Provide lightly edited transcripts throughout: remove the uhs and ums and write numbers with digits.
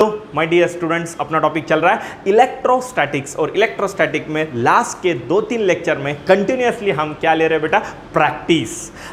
माय Deere students, अपना topic चल रहा है इलेक्ट्रोस्टैटिक्स और इलेक्ट्रोस्टैटिक में लास्ट के 2-3 लेक्चर में कंटिन्यूअसली हम क्या ले रहे हैं बेटा, प्रैक्टिस।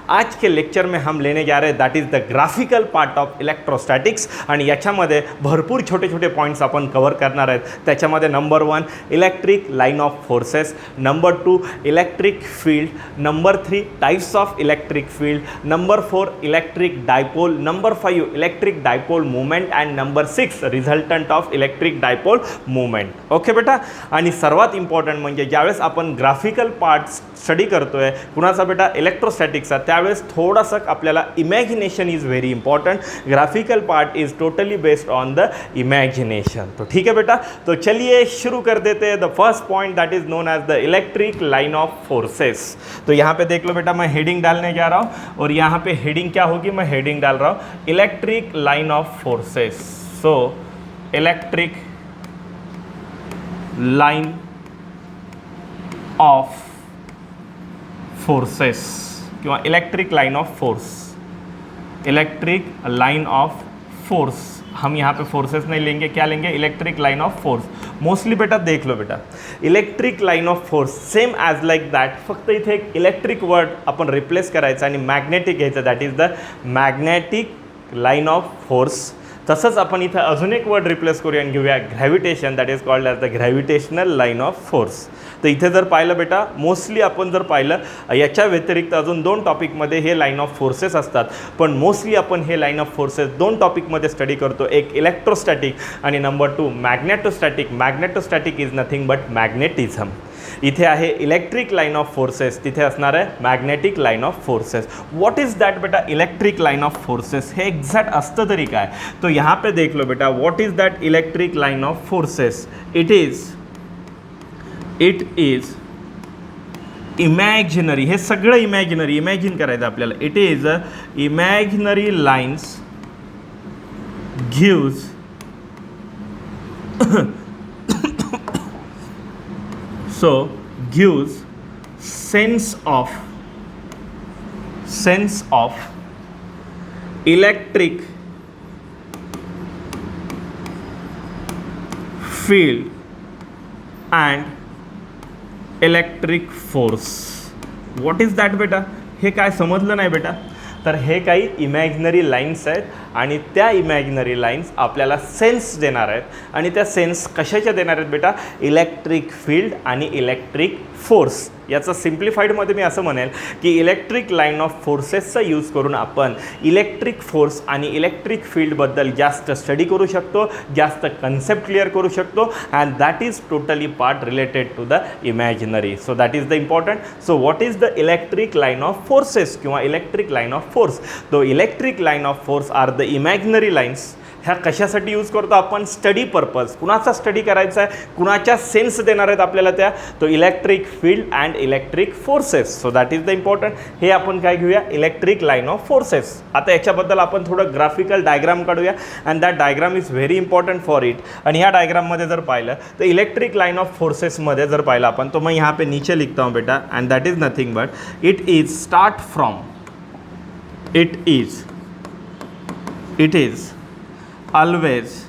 आज के लेक्चर में हम लेने जा रहे हैं that is the graphical part of electrostatics आणि याच्यामध्ये भरपूर छोटे छोटे पॉईंट्स आपण कव्हर करणार आहेत। त्याच्यामध्ये number 1 electric line of forces, number 2 electric field, number 3 types of electric field, number 4 electric dipole, number 5 electric dipole movement and number 6 resultant of electric dipole movement. Okay बेटा, आणि सर्वात इम्पॉर्टंट म्हणजे ज्यावेळेस आपण ग्राफिकल पार्ट स्टडी करतोय कुणाचा बेटा, इलेक्ट्रोस्टॅटिक्सचा, त्यावेळेस थोडासा आपल्याला imagination is very important. Graphical part is totally based on the imagination. तो ठीक है बेटा, तो चलिए शुरू कर देते हैं। The first point that is known as the electric line of forces. तो यहाँ पे देख लो बेटा, मैं हेडिंग डालने जा रहा हूँ और यहाँ पे हेडिंग क्या होगी, मैं हेडिंग डाल रहा हूँ electric line of forces. So electric line of forces किंवा electric line of force, electric line of force. हम यहाँ पे फोर्सेस नहीं लेंगे, क्या लेंगे, electric line of force. Mostly बेटा देख लो बेटा, electric line of force same as like that, फक्त इथे एक इलेक्ट्रिक वर्ड आपण रिप्लेस करायचं आणि मॅग्नेटिक घ्यायचं, that is the magnetic line of force. तसंच आपण इथं अजून एक वर्ड रिप्लेस करूया आणि घेऊया gravitation, that is called as the gravitational line of force. तर इथे जर पाहिलं बेटा, मोस्टली आपण जर पाहिलं याच्या व्यतिरिक्त अजून 2 टॉपिकमध्ये हे लाइन ऑफ फोर्सेस असतात, पण मोस्टली आपण हे लाइन ऑफ फोर्सेस 2 टॉपिकमध्ये स्टडी करतो, एक इलेक्ट्रोस्टॅटिक आणि number 2 magnetostatic. Magnetostatic is nothing but magnetism. इथे आहे इलेक्ट्रिक लाइन ऑफ फोर्सेस, तिथे असणार आहे magnetic line of forces. What is that बेटा, इलेक्ट्रिक लाइन ऑफ फोर्सेस हे एक्झॅक्ट असतं तरी काय, तो यहाँ पे देख लो बेटा, what is that electric line of forces. It is imaginary, हे सगळं इमॅजिनरी, इमॅजिन करायचं आपल्याला। It is imaginary lines gives so gives sense of electric field and electric force. what is that बेटा, हे काय समजलं नाही बेटा, तर हे काही इमॅजिनरी लाईन्स आहेत आणि त्या इमॅजिनरी लाईन्स आपल्याला सेन्स देणार आहेत आणि त्या सेन्स कशाच्या देणार आहेत बेटा, इलेक्ट्रिक फील्ड आणि इलेक्ट्रिक फोर्स। याचं सिम्प्लिफाईडमध्ये मी असं म्हणेल की इलेक्ट्रिक लाइन ऑफ फोर्सेसचा यूज करून आपण इलेक्ट्रिक फोर्स आणि इलेक्ट्रिक फील्डबद्दल जास्त स्टडी करू शकतो, जास्त कन्सेप्ट क्लिअर करू शकतो, and that is totally part related to the imaginary. So that is the important. So what is the electric line of forces किंवा इलेक्ट्रिक लाइन ऑफ फोर्स, तो electric line of force are the imaginary lines. ह्या कशासाठी use करतो आपण, study purpose. कुणाचा study करायचा आहे, कुणाच्या सेन्स देणार आहेत आपल्याला त्या, तो electric field and electric forces. So that is the important. हे आपण काय घेऊया, इलेक्ट्रिक लाइन ऑफ फोर्सेस। आता याच्याबद्दल आपण थोडं ग्राफिकल डायग्राम काढूया and that diagram is very important for it. आणि ह्या डायग्राममध्ये जर पाहिलं तर इलेक्ट्रिक लाइन ऑफ फोर्सेसमध्ये जर पाहिलं आपण, तो मैं यहाँ पे नीचे लिखता हूँ बेटा, and that is nothing but it is start from, it is always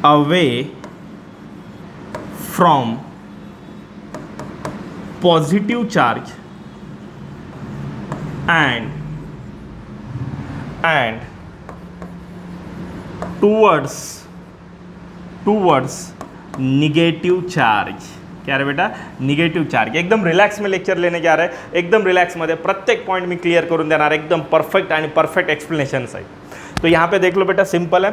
away from positive charge and towards negative charge। क्या रे बेटा, निगेटिव चार्ज। एकदम रिलॅक्स में लेक्चर लेने जा रहा है, एकदम रिलॅक्समध्ये प्रत्येक पॉइंट मी क्लियर करून देणार, एकदम परफेक्ट आणि परफेक्ट एक्सप्लेनेशन्स आहे। तो यहाँ पे देख लो बेटा, सिंपल है,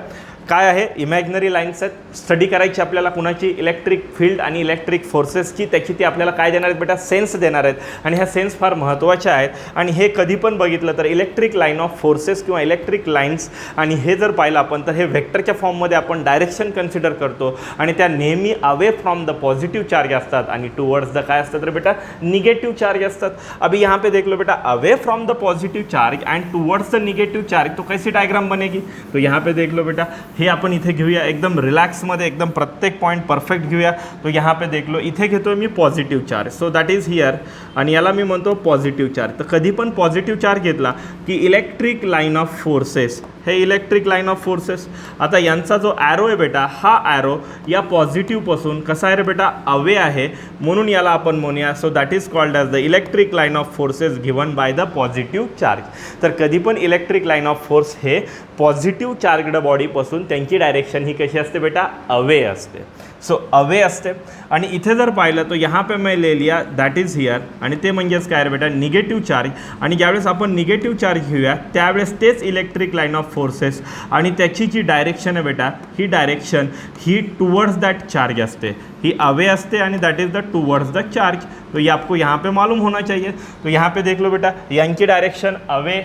काय आहे, इमॅजिनरी लाईन्स आहेत, स्टडी करायची आपल्याला कुणाची, इलेक्ट्रिक फील्ड आणि इलेक्ट्रिक फोर्सेसची। त्याची ती आपल्याला काय देणार आहेत बेटा, सेन्स देणार आहेत आणि ह्या सेन्स फार महत्त्वाच्या आहेत। आणि हे कधी पण बघितलं तर इलेक्ट्रिक लाइन ऑफ फोर्सेस किंवा इलेक्ट्रिक लाइन्स, आणि हे जर पाहिलं आपण तर हे वेक्टरच्या फॉर्ममध्ये आपण डायरेक्शन कन्सिडर करतो आणि त्या नेहमी away from the positive charge असतात आणि टुवर्ड्स द काय असतात रे बेटा, निगेटिव्ह चार्ज असतात। अभी यहाँ पे देख लो बेटा, away from the positive charge and towards the negative charge, तो कैसी डायग्राम बनेगी, तो यहाँ पे देख लो बेटा, हे आपण इथे घेऊया एकदम रिलॅक्समध्ये, एकदम प्रत्येक पॉईंट परफेक्ट घेऊया। तो यहाँ पे देख लो, इथे घेतो मी positive charge, so that is here, आणि याला मी म्हणतो पॉझिटिव्ह चार्ज। तर कधी पण पॉझिटिव्ह चार्ज घेतला की इलेक्ट्रिक लाइन ऑफ फोर्सेस हे इलेक्ट्रिक लाईन ऑफ फोर्सेस. आता यांचा जो ॲरो आहे बेटा, हा ॲरो या पॉझिटिव्हपासून कसा आहे रे बेटा, अवे आहे, म्हणून याला आपण म्हणूया. So that is called as the electric line of forces given by the positive charge. तर कधी पण इलेक्ट्रिक लाईन ऑफ फोर्स हे पॉझिटिव्ह चार्जड बॉडीपासून त्यांची डायरेक्शन ही कशी असते बेटा, अवे असते. सो अवे असते. आणि इथे जर पाहिलं तर यहाँ पे मैं ले लिया दॅट इज हियर, आणि ते म्हणजेच काय रे बेटा, निगेटिव्ह चार्ज. आणि ज्यावेळेस आपण निगेटिव्ह चार्ज घेऊया त्यावेळेस तेच इलेक्ट्रिक लाईन ऑफ फोर्सेस आणि त्याची जी डायरेक्शन आहे बेटा, ही डायरेक्शन ही टुवर्ड्स दॅट चार्ज असते, ही अवे असते आणि that is the towards the charge. तो ये आपको यहाँ पे मालूम होना चाहिए. तो यहाँ पे देख लो बेटा, यांची डायरेक्शन अवे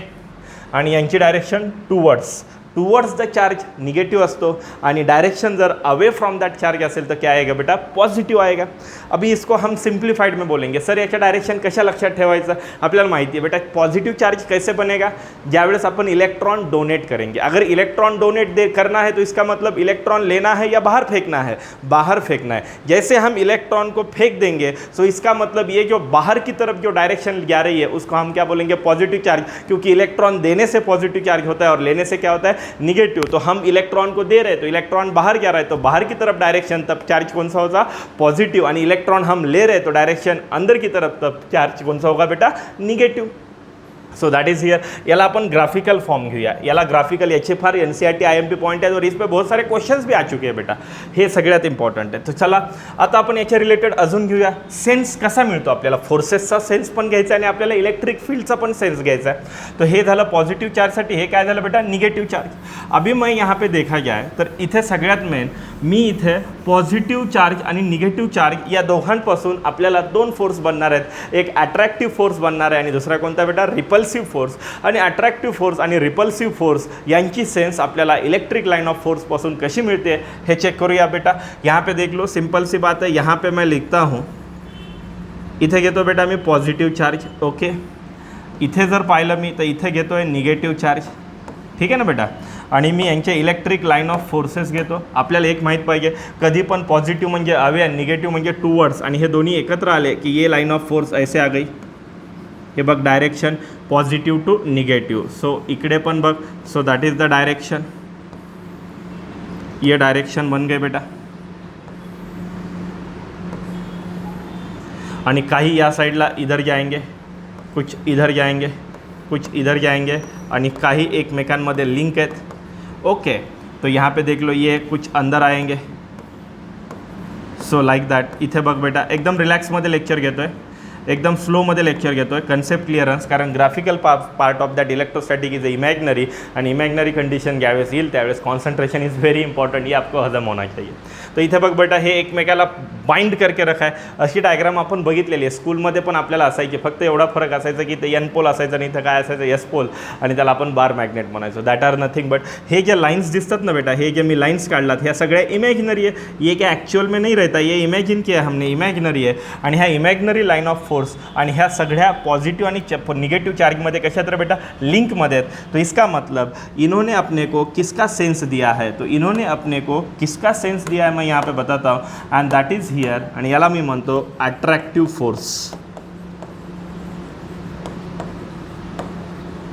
आणि यांची direction towards the charge negative असतो, आणि डायरेक्शन जर अवे फ्रॉम दैट चार्ज असेल तो क्या आएगा बेटा, पॉझिटिव्ह आएगा. अभी इसको हम सिंप्लीफाइड में बोलेंगे. सर याच्या डायरेक्शन कशा लक्षात ठेवायचं, आपल्याला माहिती आहे बेटा, पॉझिटिव्ह चार्ज कैसे बनेगा, ज्यावेळेस आपण इलेक्ट्रॉन डोनेट करेंगे. अगर इलेक्ट्रॉन डोनेट करना है तो इसका मतलब इलेक्ट्रॉन लेना है या बाहर फेंकना है, बाहर फेंकना है. जैसे हम इलेक्ट्रॉन को फेंक देंगे तो इसका मतलब ये जो बाहर की तरफ जो डायरेक्शन जा रही है उसको हम क्या बोलेंगे, पॉजिटिव चार्ज, क्योंकि इलेक्ट्रॉन देने से पॉजिटिव चार्ज होता है और लेने से क्या होता है, निगेटिव. तो हम इलेक्ट्रॉन को दे रहे हैं तो इलेक्ट्रॉन बाहर जा रहा है, तो बाहर की तरफ डायरेक्शन तब चार्ज कौन सा होगा, पॉजिटिव. आणि इलेक्ट्रॉन हम ले रहे हैं तो डायरेक्शन अंदर की तरफ तब चार्ज कौन सा होगा बेटा, negative. So that is here. याला आपण ग्राफिकल फॉर्म घेऊया. याला ग्राफिकल, याचे फार NCERT IMP पॉईंट आहेत और इस पे बहुत सारे क्वेश्चन्स भी आ चुके हैं बेटा, हे सगळ्यात इम्पॉर्टंट आहे. तर चला आता आपण याच्या रिलेटेड अजून घेऊया. सेन्स कसा मिळतो आपल्याला, फोर्सेसचा सेन्स पण घ्यायचा आणि आपल्याला इलेक्ट्रिक फील्डचा पण सेन्स घ्यायचा आहे. तर हे झालं पॉझिटिव्ह चार्जसाठी, हे काय झालं बेटा, निगेटिव्ह चार्ज. अभी मैं यहाँ पे देखा जाए तर इथे सगळ्यात मेन मी इथे पॉझिटिव्ह चार्ज आणि निगेटिव्ह चार्ज या दोघांपासून आपल्याला दोन फोर्स बनणार आहेत. एक अट्रॅक्टिव्ह फोर्स बनणार आहे आणि दुसरा कोणता बेटा, रिपल्सिव्ह फोर्स. आणि अट्रॅक्टिव्ह फोर्स आणि रिपल्सिव्ह फोर्स यांची सेन्स आपल्याला इलेक्ट्रिक लाइन ऑफ फोर्स पासून कशी मिळते हे चेक करूया बेटा. यहाँ पे देख लो, सिंपल सी बात है. यहाँ पे मैं लिखता हूँ, इथे घेतो बेटा मी पॉझिटिव्ह चार्ज, ओके. इथे जर पाहिलं मी तर इथे घेतो आहे निगेटिव्ह चार्ज, ठीक आहे ना बेटा. आणि मी यांचे इलेक्ट्रिक लाइन ऑफ फोर्सेस घेतो. आपल्याला एक माहीत पाहिजे, कधी पण पॉझिटिव्ह म्हणजे अवे आणि निगेटिव्ह म्हणजे टुवर्ड्स, आणि हे दोन्ही एकत्र आले की ये लाइन ऑफ फोर्स ऐसे आ गई. हे बघ direction positive to negative. So इकडे पण बघ, so that is the direction, ये डायरेक्शन बन गए बेटा. आणि काही या साइडला इधर जाएंगे, कुछ इधर जाएंगे, कुछ इधर जाएंगे, आणि काही एकमेकांमध्ये लिंक आहेत, ओके. तो यहाँ पे देख लो, ये कुछ अंदर आएंगे. So like that. इथे बघ बेटा, एकदम रिलॅक्समध्ये लेक्चर घेतो आहे, एकदम स्लोमध्ये लेक्चर घेतो आहे, कन्सेप्ट क्लिअरन्स. कारण graphical part of that electrostatic is imaginary, आणि इमॅजिनरी कंडिशन ज्यावेळेस येईल त्यावेळेस कॉन्सन्ट्रेशन इज व्हेरी इंपॉर्टंट, ये आपको हजम होना चाहिए. तर इथे बघ बेटा, हे एकमेकाला बाइंड करके रखा आहे. अशी डायग्राम आपण बघितलेली आहे स्कूलमध्ये पण आपल्याला असायची. फक्त एवढा फरक असायचा की ते एन पोल असायचं आणि इथं काय असायचं, एस पोल, आणि त्याला आपण बार मॅग्नेट म्हणायचो. दॅट आर नथिंग बट, हे जे लाइन्स दिसतात ना बेटा, हे जे मी लाइन्स काढलात, ह्या सगळ्या इमॅजिनरी आहे. ये क्या ॲक्च्युअल में नहीं रहता, ये इमॅजिन किया हमने, इमॅजिनरी आहे. आणि ह्या इमॅजिनरी लाइन ऑफ फोर्स आणि ह्या सगळ्या पॉझिटिव्ह आणि निगेटिव्ह चार्जमध्ये कशात रे बेटा, लिंकमध्ये आहेत. तो इसका मतलब इन्होंने अपने को किसका सेंस दिया है, तो इन्होंने अपने को किसका सेंस दिया है मैं यहाँ पे बताता हूँ, एंड दैट इज हियर. आणि याला मी म्हणतो अट्रॅक्टिव्ह फोर्स.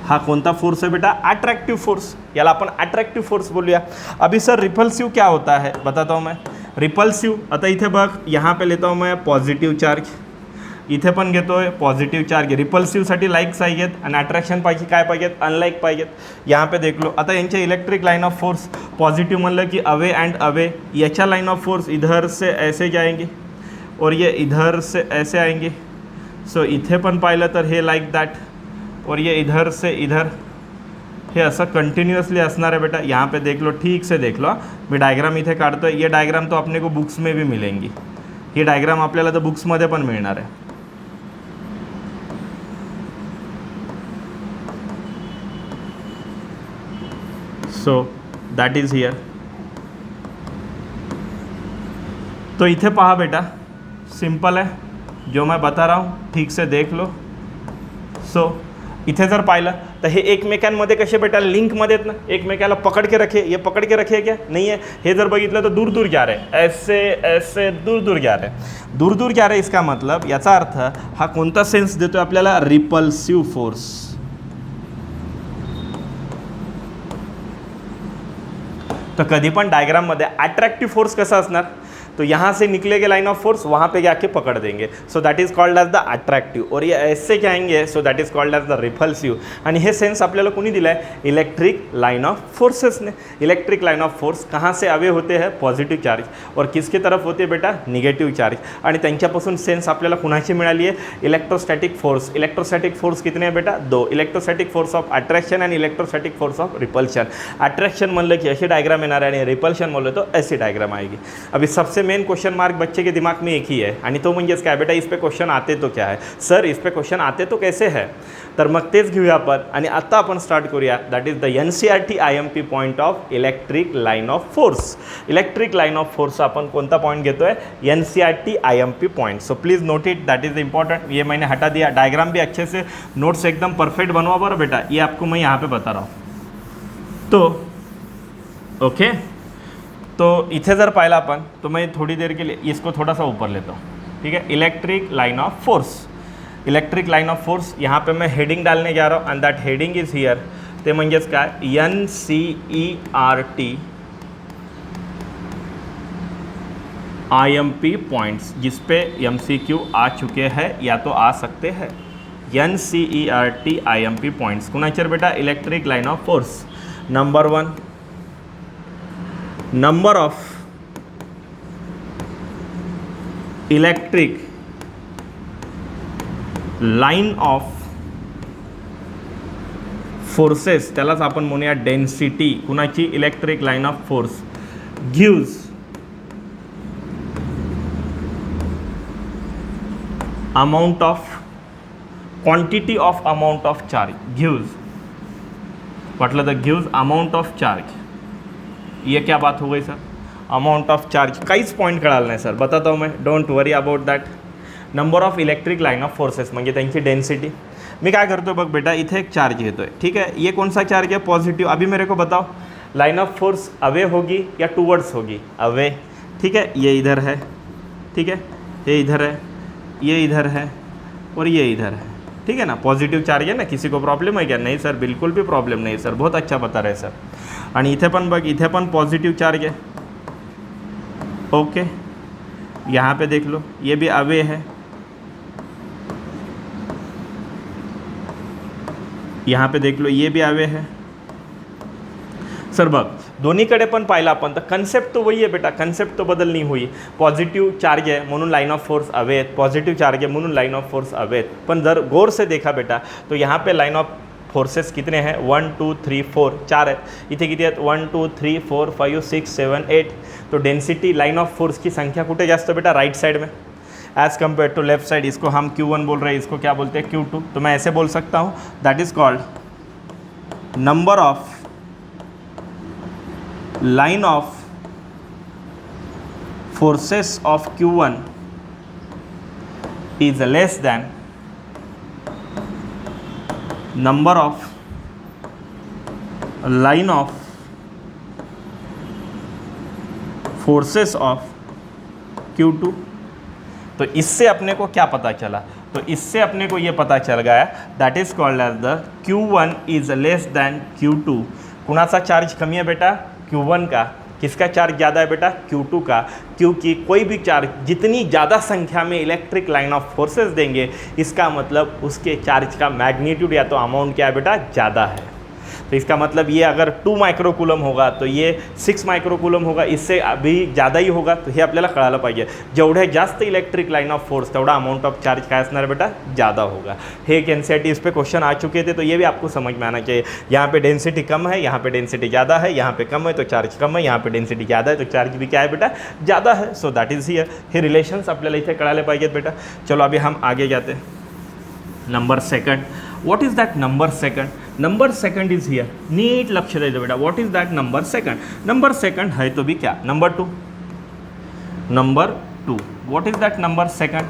हा कोणता फोर्स है बेटा, अट्रैक्टिव फोर्स. याला अपन अट्रैक्टिव फोर्स बोलूया. अभी सर रिपल्सिव क्या होता है बताता हूँ मैं. रिपल्सिव, आता इथे बघ, यहाँ पे लेता हूँ मैं पॉझिटिव्ह चार्ज, इथे पण घेतोय पॉझिटिव्ह चार्ज. रिपल्सिव्हसाठी लाईक्स पाहिजेत आणि अट्रॅक्शन पाहिजे काय पाहिजेत, अनलाईक पाहिजेत. यहाँ पे देख लो, आता यांचे electric line of force positive म्हणलं की अवे अँड अवे, याच्या लाइन ऑफ फोर्स इधर से ऐसे जाएंगे और ये इधर से ऐसे आएंगे. सो इथे पण पाहिलं तर हे लाईक दॅट, और ये इधर से इधर, हे असं कंटिन्यूअसली असणार है बेटा. यहाँ पे देख लो, ठीक से देख लो. मी डायग्राम इथे काढतो आहे. ये डायग्राम तो अपने को बुक्स में भी मिलेंगी. ही डायग्राम आपल्याला तर बुक्समध्ये पण मिळणार आहे. So that is here. तो इथे पहा बेटा, सिंपल है जो मैं बता रहा हूँ, ठीक से देख लो. सो इथे जर पाहिलं तर हे एकमेकांमध्ये कसे बेटा, लिंकमध्ये आहेत ना, एकमेकाला पकड़ के रखे. ये पकड़ के रखे क्या, नहीं है. हे जर बघितलं तर दूर दूर जा रहे, ऐसे ऐसे दूर दूर जा रहे, दूर दूर जा रहे. इसका मतलब याचा अर्थ हा कोणता सेन्स देतोय आपल्याला, रिपल्सिव्ह फोर्स. तो कधी पण डायग्राममध्ये अट्रैक्टिव फोर्स कसा असणार, तो यहाँ से निकलेगा लाइन ऑफ फोर्स, वहाँ पे जाके पकड़ देंगे, so that is called as the attractive. और ये ऐसे जाएंगे, so that is called as the repulsive. आणि हे सेन्स आपल्याला कोणी दिला आहे, इलेक्ट्रिक लाइन ऑफ फोर्सेसने. इलेक्ट्रिक लाइन ऑफ फोर्स कहाँ से अवे होते हैं, पॉझिटिव्ह चार्ज, और किसके तरफ होते बेटा, निगेटिव्ह चार्ज. आणि त्यांच्यापासून सेन्स आपल्याला कुणाची मिळाली आहे, इलेक्ट्रोस्टॅटिक फोर्स. इलेक्ट्रोस्टॅटिक फोर्स कितने आहे बेटा, 2. इलेक्ट्रोस्टॅटिक फोर्स ऑफ अट्रॅक्शन आणि electrostatic force of repulsion. Attraction म्हणलं की ऐसे डायग्राम येणार आहे, आणि रिपल्शन म्हणलं तो ऐसी डायग्राम आएगी. अभी सबसे मेन क्वेश्चन मार्क बच्चे के दिमाग में एक ही है, आणि तो म्हणजेच काय बेटा, इस पे क्वेश्चन आते तो क्या है सर, इस पे क्वेश्चन आते तो कैसे है. तर मग तेच घेऊया आपण, आणि आता आपण स्टार्ट करूया. That is the NCERT IMP point of electric line of force. Electric line of force आपण कोणता पॉइंट घेतोय, NCERT IMP point. So please note it, that is important. ये मैंने हटा दिया, डायग्राम भी अच्छे से नोट्स एकदम परफेक्ट बनवा बरं बेटा, ये आपको मैं यहाँ पे बता रहा हूँ. तो ओके, तो इथे जर पाहिला अपन, तो मैं थोड़ी देर के लिए इसको थोड़ा सा ऊपर लेता हूँ, ठीक है. Electric line of force, electric line of force, यहाँ पे मैं हेडिंग डालने जा रहा हूँ, end that heading is here. ते म्हणजेच काय, NCERT IMP पॉइंट्स, जिस पे MCQ आ चुके हैं या तो आ सकते हैं. NCERT IMP पॉइंट्स कुणाचेर बेटा, electric line of force. Number 1, number of electric line of forces, त्यालाच आपण म्हणूया डेन्सिटी. कुणाची, electric line of force. Gives amount of quantity of amount of charge. Gives म्हटलं तर गिव्स अमाउंट ऑफ चार्ज. ये क्या बात हो गई सर, अमाउंट ऑफ चार्ज. काहीच पॉईंट कळालं नाही सर, बताता हूँ मैं, don't worry about that. Number of electric line of forces म्हणजे त्यांची डेन्सिटी. मी काय करतो बघ बेटा, इथे एक चार्ज घेतो आहे, ठीक है. ये कौन सा चार्ज है, पॉजिटिव. अभी मेरे को बताओ, लाइन ऑफ फोर्स अवे होगी या टूवर्ड्स होगी, अवे, ठीक है. ये इधर है, ठीक है, ये इधर है, ये इधर है, और ये इधर है, ठीक है ना. पॉजिटिव चार्ज है ना. किसी को प्रॉब्लम है क्या, नहीं सर, बिल्कुल भी प्रॉब्लम नहीं सर, बहुत अच्छा बता रहे सर. आणि इथे पण बघ, इथे पण पॉजिटिव चार्ज है, ओके. यहाँ पे देख लो, ये भी अवे है, यहाँ पे देख लो, ये भी अवे है. सर बघ, दोन्हीकडे पण पाहिलं आपण, तर कन्सेप्ट तो वही है बेटा, कन्सेप्ट तो बदल नहीं हुई. पॉजिटिव चार्ज है म्हणून लाइन ऑफ फोर्स अवे आहेत, पॉजिटिव चार्ज है म्हणून लाइन ऑफ फोर्स अवे आहेत. पण जर गौर से देखा बेटा, तो यहाँ पे लाइन ऑफ फोर्सेस कितने हैं, 1 2 3 4, 4 आहेत. इथे किती आहेत, 1 2 3 4 5 6 7 8. तो डेंसिटी लाइन ऑफ फोर्स की संख्या कुठे जास्त बेटा, राइट साइड में as compare to left side. इसको हम Q1 बोल रहे हैं, इसको क्या बोलते हैं, Q2. तो मैं ऐसे बोल सकता हूँ, that is called number of line of forces of Q1 is less then number of line of forces of Q2. तो इससे अपने को क्या पता चला, तो इससे अपने को ये पता चल गया, that is called as the Q1 is less than Q2. कुणाचा चार्ज कमी है बेटा, Q1 का. किसका चार्ज ज़्यादा है बेटा, Q2 का. क्योंकि कोई भी चार्ज जितनी ज़्यादा संख्या में इलेक्ट्रिक लाइन ऑफ फोर्सेस देंगे, इसका मतलब उसके चार्ज का मैग्नीट्यूड या तो अमाउंट क्या है बेटा, ज़्यादा है. तो इसका मतलब ये अगर 2 मायक्रोकुलम होगा तो ये 6 मायक्रोकुलम होगा, इससे अभी ज़्यादा ही होगा. तो हे आपल्याला कळालं पाहिजे, जेवढे जास्त इलेक्ट्रिक लाइन ऑफ फोर्स तेवढा अमाउंट ऑफ चार्ज काय असणार है बेटा, ज़्यादा होगा. हे NCERT इस पे क्वेश्चन आ चुके थे, तो ये भी आपको समझ में आना चाहिए. यहाँ पे डेंसिटी कम है, यहाँ पे डेंसिटी ज़्यादा है, यहाँ पे कम है तो चार्ज कम है, यहाँ पे डेंसिटी ज़्यादा है तो चार्ज भी क्या है बेटा, ज़्यादा है. So that is here. हे रिलेशन्स आपल्याला इथे कळाले पाहिजेत बेटा. चलो अभी हम आगे जाते हैं. Number second, what is that number second. Number second is here. नीट लक्ष दे बेटा, what is that number second. Number second है तो भी क्या, number 2. Number 2, what is that number second.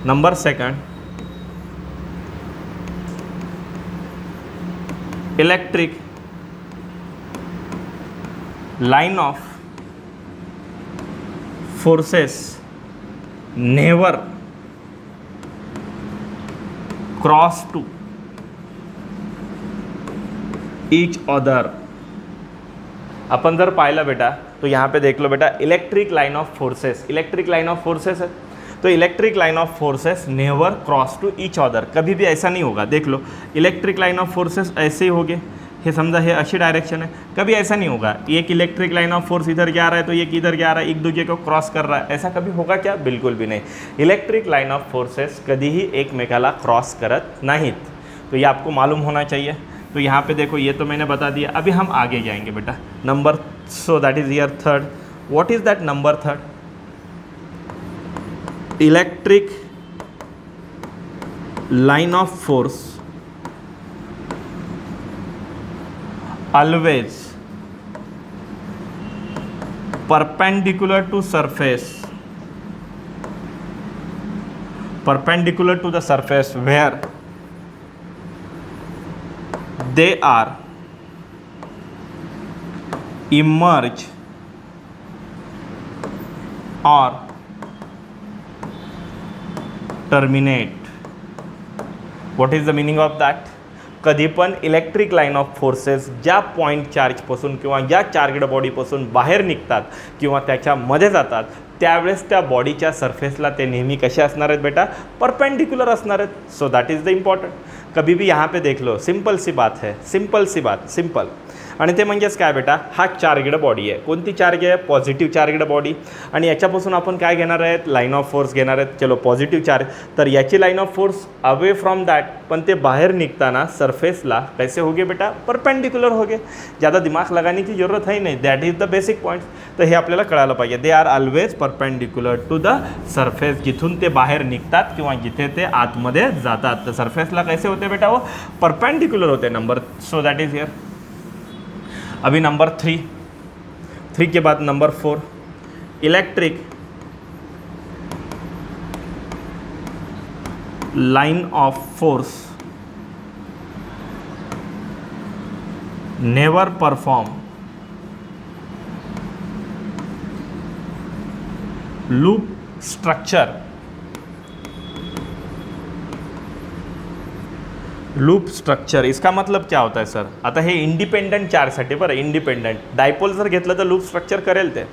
Number second, electric line of forces never cross to each other अपन जर पाहिलं बेटा तो यहाँ पे देख लो बेटा, electric line of forces, electric line of forces है, तो electric line of forces never cross to each other, कभी भी ऐसा नहीं होगा। देख लो इलेक्ट्रिक लाइन ऑफ फोर्सेस ऐसे ही होंगे, हे समझा हे अशी डायरेक्शन है, कभी ऐसा नहीं होगा एक इलेक्ट्रिक लाइन ऑफ फोर्स इधर क्या आ रहा है तो एक इधर क्या आ रहा है, एक दूसरे को क्रॉस कर रहा है, ऐसा कभी होगा क्या? बिल्कुल भी नहीं। इलेक्ट्रिक लाइन ऑफ फोर्सेस कधीही एकमेकाला क्रॉस करत नाहीत, तो ये आपको मालूम होना चाहिए। तो यहाँ पे देखो ये तो मैंने बता दिया, अभी हम आगे जाएंगे बेटा number, so that is year third. What is that number third? Electric line of force always perpendicular to surface, perpendicular to the surface where they are emerge or terminate. What is the meaning of that? कधी पण electric line of forces ज्या point चार्जपासून किंवा ज्या charged बॉडीपासून बाहेर निघतात किंवा त्याच्यामध्ये जातात त्यावेळेस त्या बॉडीच्या सरफेसला ते नेहमी कसे असणार आहेत बेटा? परपेंडिकुलर असणार आहेत। So that is the important. कभी भी यहाँ पे देख लो, सिंपल सी बात है, सिंपल सी बात, सिंपल। आणि ते म्हणजेच काय बेटा, हा चार्जड बॉडी आहे, कोणती चार्ज आहे? पॉझिटिव्ह चार्जड बॉडी, आणि याच्यापासून आपण काय घेणार आहेत? लाइन ऑफ फोर्स घेणार आहेत। चलो पॉझिटिव्ह चार्ज, तर याची line of force away from that, पण ते बाहेर निघताना सरफेसला कैसे होगे बेटा? परपेंडिकुलर होगे। ज़्यादा दिमाग लगाने की जरूरत है नहीं, that is the basic points. तर हे आपल्याला कळायला पाहिजे, they are always perpendicular to the surface, जिथून ते बाहेर निघतात किंवा जिथे ते आतमध्ये जातात, तर सरफेसला कैसे होते बेटा? वो परपेंडिकुलर होते। Number, so that is here. अभी नंबर थ्री के बाद number 4, electric line of force never perform loop structure, loop structure इसका मतलब क्या होता है सर? आता हे इंडिपेंडंट चार्जसाठी, बरं इंडिपेंडंट डायपोल जर घेतलं तर लूप स्ट्रक्चर करेल ते,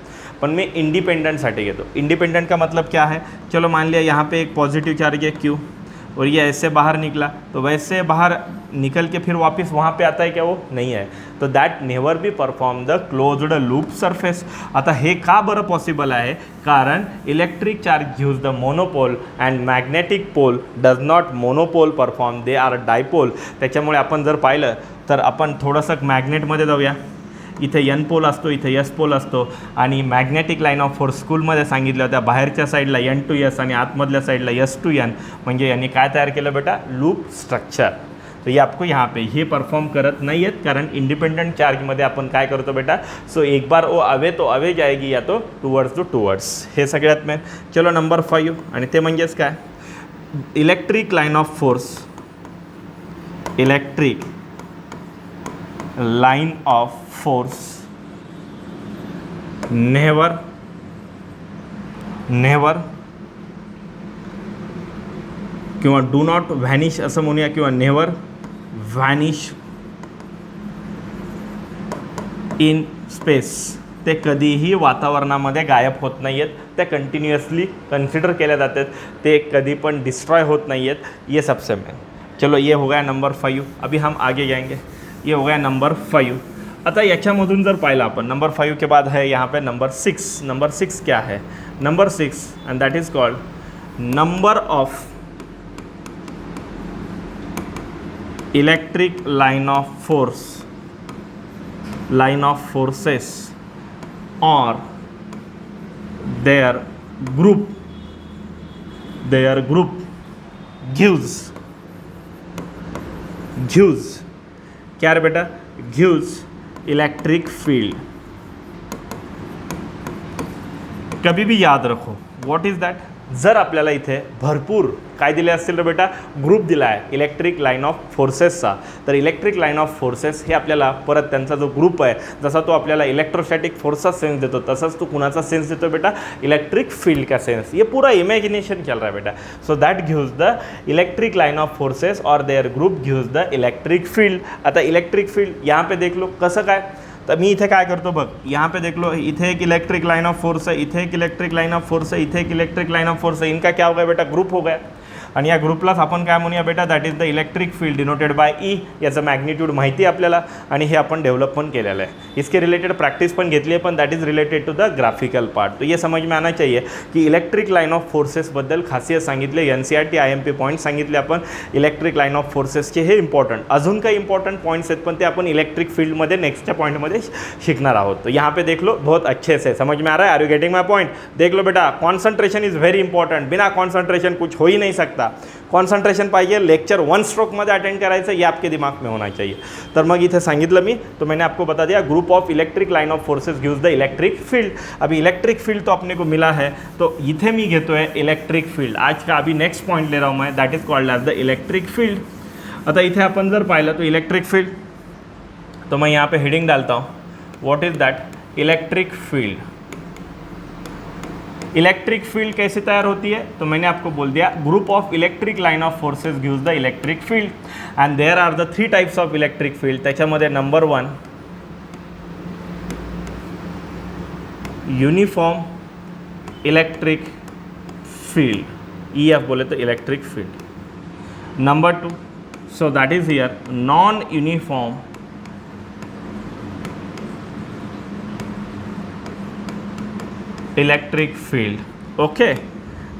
पण मैं इंडिपेंडेंटसाठी घेतो। इंडिपेंडेंट का मतलब क्या है? चलो मान लिया यहाँ पे एक पॉजिटिव चार्ज है Q, और ये ऐसे बाहर निकला, तो वैसे बाहर निकल के फिर वापस वहाँ पे आता है क्या? वो नहीं है, तो that never be perform the closed loop surface. आता हे का बरं पॉसिबल आहे? कारण electric charge gives the monopole and magnetic pole does not monopole perform, they are dipole. त्याच्यामुळे आपण जर पाहिलं तर आपण थोडंसं मॅग्नेटमध्ये जाऊया, इथे एन पोल असतो, इथे एस पोल असतो, आणि मॅग्नेटिक लाइन ऑफ फोर्स स्कूलमध्ये सांगितलं होत्या, बाहेरच्या साईडला एन टू एस आणि आतमधल्या साईडला एस टू एन, म्हणजे यांनी काय तयार केलं बेटा? Loop structure. तो ये आपको यहाँ पे ये परफॉर्म करत नहीं है, कारण इंडिपेंडेंट चार्जमध्ये आपण काय करतो बेटा? सो एक बार वो अवे तो अवे जाएगी, या तो टूवर्ड्स टू टूवर्ड्स, हे सगळ्यात में। चलो नंबर 5, आणि ते म्हणजेच काय? Electric line of force, electric line of force never किंवा डू नॉट व्हॅनिश असं म्हणूया, किंवा नेवर व्हॅनिश इन स्पेस, ते कधीही वातावरणामध्ये गायब होत नाही आहेत, ते कंटिन्युअसली कन्सिडर केल्या जातात, ते कधी पण डिस्ट्रॉय होत नाही आहेत, ये सबसे मेन। चलो ये हो गया नंबर 5। अभी हम आगे जाएंगे, ये हो गया नंबर 5। आता याच्यामधून जर पाहिलं आपण नंबर 5 के बाद है यहाँ पे नंबर 6। नंबर 6 क्या है? Number 6 end that is called number of electric line of force, line of forces और their group gives क्या रे बेटा? gives electric field. कभी भी याद रखो, व्हॉट इज दॅट? जर आपल्याला इथे भरपूर काय दिले असतील रे बेटा? ग्रुप दिला आहे इलेक्ट्रिक लाइन ऑफ फोर्सेसचा, तर इलेक्ट्रिक लाइन ऑफ फोर्सेस हे आपल्याला परत त्यांचा जो ग्रुप आहे, जसा तो आपल्याला इलेक्ट्रोस्टॅटिक फोर्सचा सेंस देतो, तसंच तो कुणाचा सेंस देतो बेटा? इलेक्ट्रिक फील्ड का सेंस। ये पूरा इमेजिनेशन चल रहा है बेटा। So that gives the electric line of forces और there group gives the electric field. आता इलेक्ट्रिक फील्ड यहाँ पे देख लो कसं काय? तर मी इथे काय करतो बघ, यहाँ पे देख लो, इथे एक इलेक्ट्रिक लाइन ऑफ फोर्स है, इथे एक इलेक्ट्रिक लाइन ऑफ फोर्स है, इथे एक इलेक्ट्रिक लाइन ऑफ फोर्स है, इनका क्या हो गया बेटा, ग्रुप हो गया. आणि या ग्रुपलाच आपण काय म्हणूया बेटा, that is the electric field denoted by E. याचं मॅग्निट्यूड माहिती आहे आपल्याला आणि हे आपण डेव्हलप पण केलेलं आहे. इसके रिलेटेड प्रैक्टिस पण घेतली आहे, पण that is related to the graphical part. तो ये समझ में आना चाहिए की इलेक्ट्रिक लाइन ऑफ फोर्सेसबद्दल खासियत सांगितले, NCERT IMP पॉईंट सांगितले आपण इलेक्ट्रिक लाइन ऑफ फोर्सेसचे. हे इंपॉर्टंट, अजून काही इंपॉर्टंट पॉईंट्स आहेत पण ते आपण इलेक्ट्रिक फील्डमध्ये नेक्स्टच्या पॉईंटमध्ये शिकणार आहोत. तो यहाँ पे देख लो, बहुत अच्छे से समझ में आ रहा है. Are you getting my point? देख लो बेटा, कॉन्सन्ट्रेशन इज व्हेरी इंपॉर्टंट. बिना कॉन्सन्ट्रेशन कुछ हो ही नहीं सकता. कॉन्सन्ट्रेशन पाहिजे, लेक्चर 1 स्ट्रोकमध्ये अटेंड करायचं, ये आपके दिमाग में होना चाहिए. तर मग इथे सांगितलं मी, तो मैंने आपको बता दिया, group of electric line of forces gives the electric field. अभी इलेक्ट्रिक फील्ड तो अपने को मिला है, तो इथे मी घेतो है इलेक्ट्रिक फील्ड. आज का अभी नेक्स्ट पॉइंट ले रहा हूँ मैं, that is called as the electric field. आता इथे आपण जर पाहिलं तो इलेक्ट्रिक फील्ड, तो मैं यहाँ पे हेडिंग डालता हूँ, what is that, electric field. Electric field कैसे तैयार होती है, तो मैंने आपको बोल दिया, group of electric line of forces gives the electric field. And there are the 3 types of electric field. त्याच्यामध्ये number 1 uniform electric field, EF बोले तो electric field. Number 2, so that is here non uniform electric field. Okay.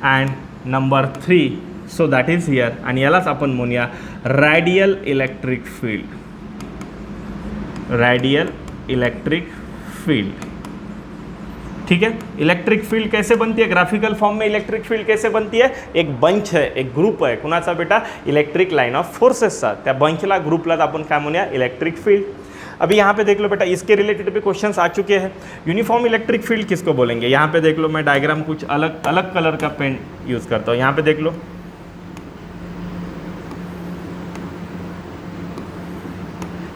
And number 3, so that is here, आणि यालाच आपण म्हणूया radial electric field. Radial electric field. ठीक है. Electric field कैसे बनती है, ग्राफिकल फॉर्म में इलेक्ट्रिक फील्ड कैसे बनती है, एक बंच है, एक ग्रुप है, कुणाचा बेटा, इलेक्ट्रिक लाइन ऑफ फोर्सेसचा. त्या बंचला, ग्रुपला आपण काय म्हणूया, इलेक्ट्रिक फील्ड. अभी यहाँ पे देख लो बेटा, इसके रिलेटेड भी क्वेश्चंस आ चुके हैं. यूनिफॉर्म इलेक्ट्रिक फील्ड किसको बोलेंगे, यहाँ पे देख लो, मैं डायग्राम कुछ अलग अलग कलर का पेन यूज़ करता हूँ. यहाँ पे देख लो,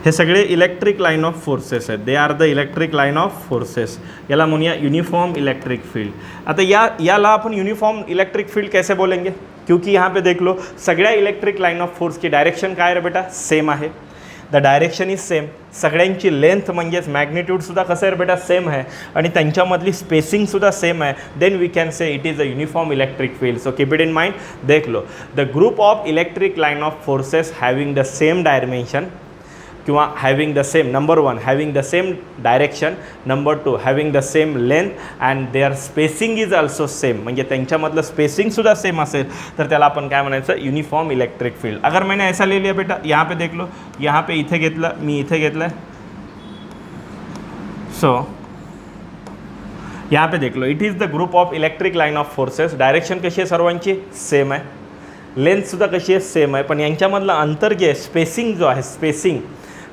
हे सगळे इलेक्ट्रिक लाइन ऑफ फोर्सेस आहेत. They are the electric line of forces. याला म्हणूया युनिफॉर्म इलेक्ट्रिक फील्ड. आता याला आपण युनिफॉर्म इलेक्ट्रिक फील्ड कैसे बोलेंगे, क्योंकि यहाँ पे देख लो, सगळ्या इलेक्ट्रिक लाइन ऑफ फोर्स की डायरेक्शन काय आहे बेटा, सेम आहे. The direction is same. सगळ्यांची लेंथ म्हणजेच मॅग्निट्यूडसुद्धा कसं आहे बेटा, सेम आहे, आणि त्यांच्यामधली स्पेसिंगसुद्धा सेम आहे. Then we can say it is a uniform electric field. So keep it in mind. देख लो, the group of electric line of forces having the same dimension किंवा having the same, number 1 having the same direction, number 2 having the same length and their spacing is also same. म्हणजे त्यांच्यामधलं स्पेसिंगसुद्धा same असेल तर त्याला आपण काय म्हणायचं, uniform electric field. अगर मैंने ऐसा ले लिया बेटा, यहाँ पे देख लो, यहाँ पे इथे घेतलं मी, इथे घेतलं, सो यहाँ पे देख लो, it is the group of electric line of forces. Direction कशी आहे सर्वांची, सेम आहे. लेंथसुद्धा कशी आहे, सेम आहे. पण यांच्यामधलं अंतर जे आहे, स्पेसिंग जो आहे, स्पेसिंग,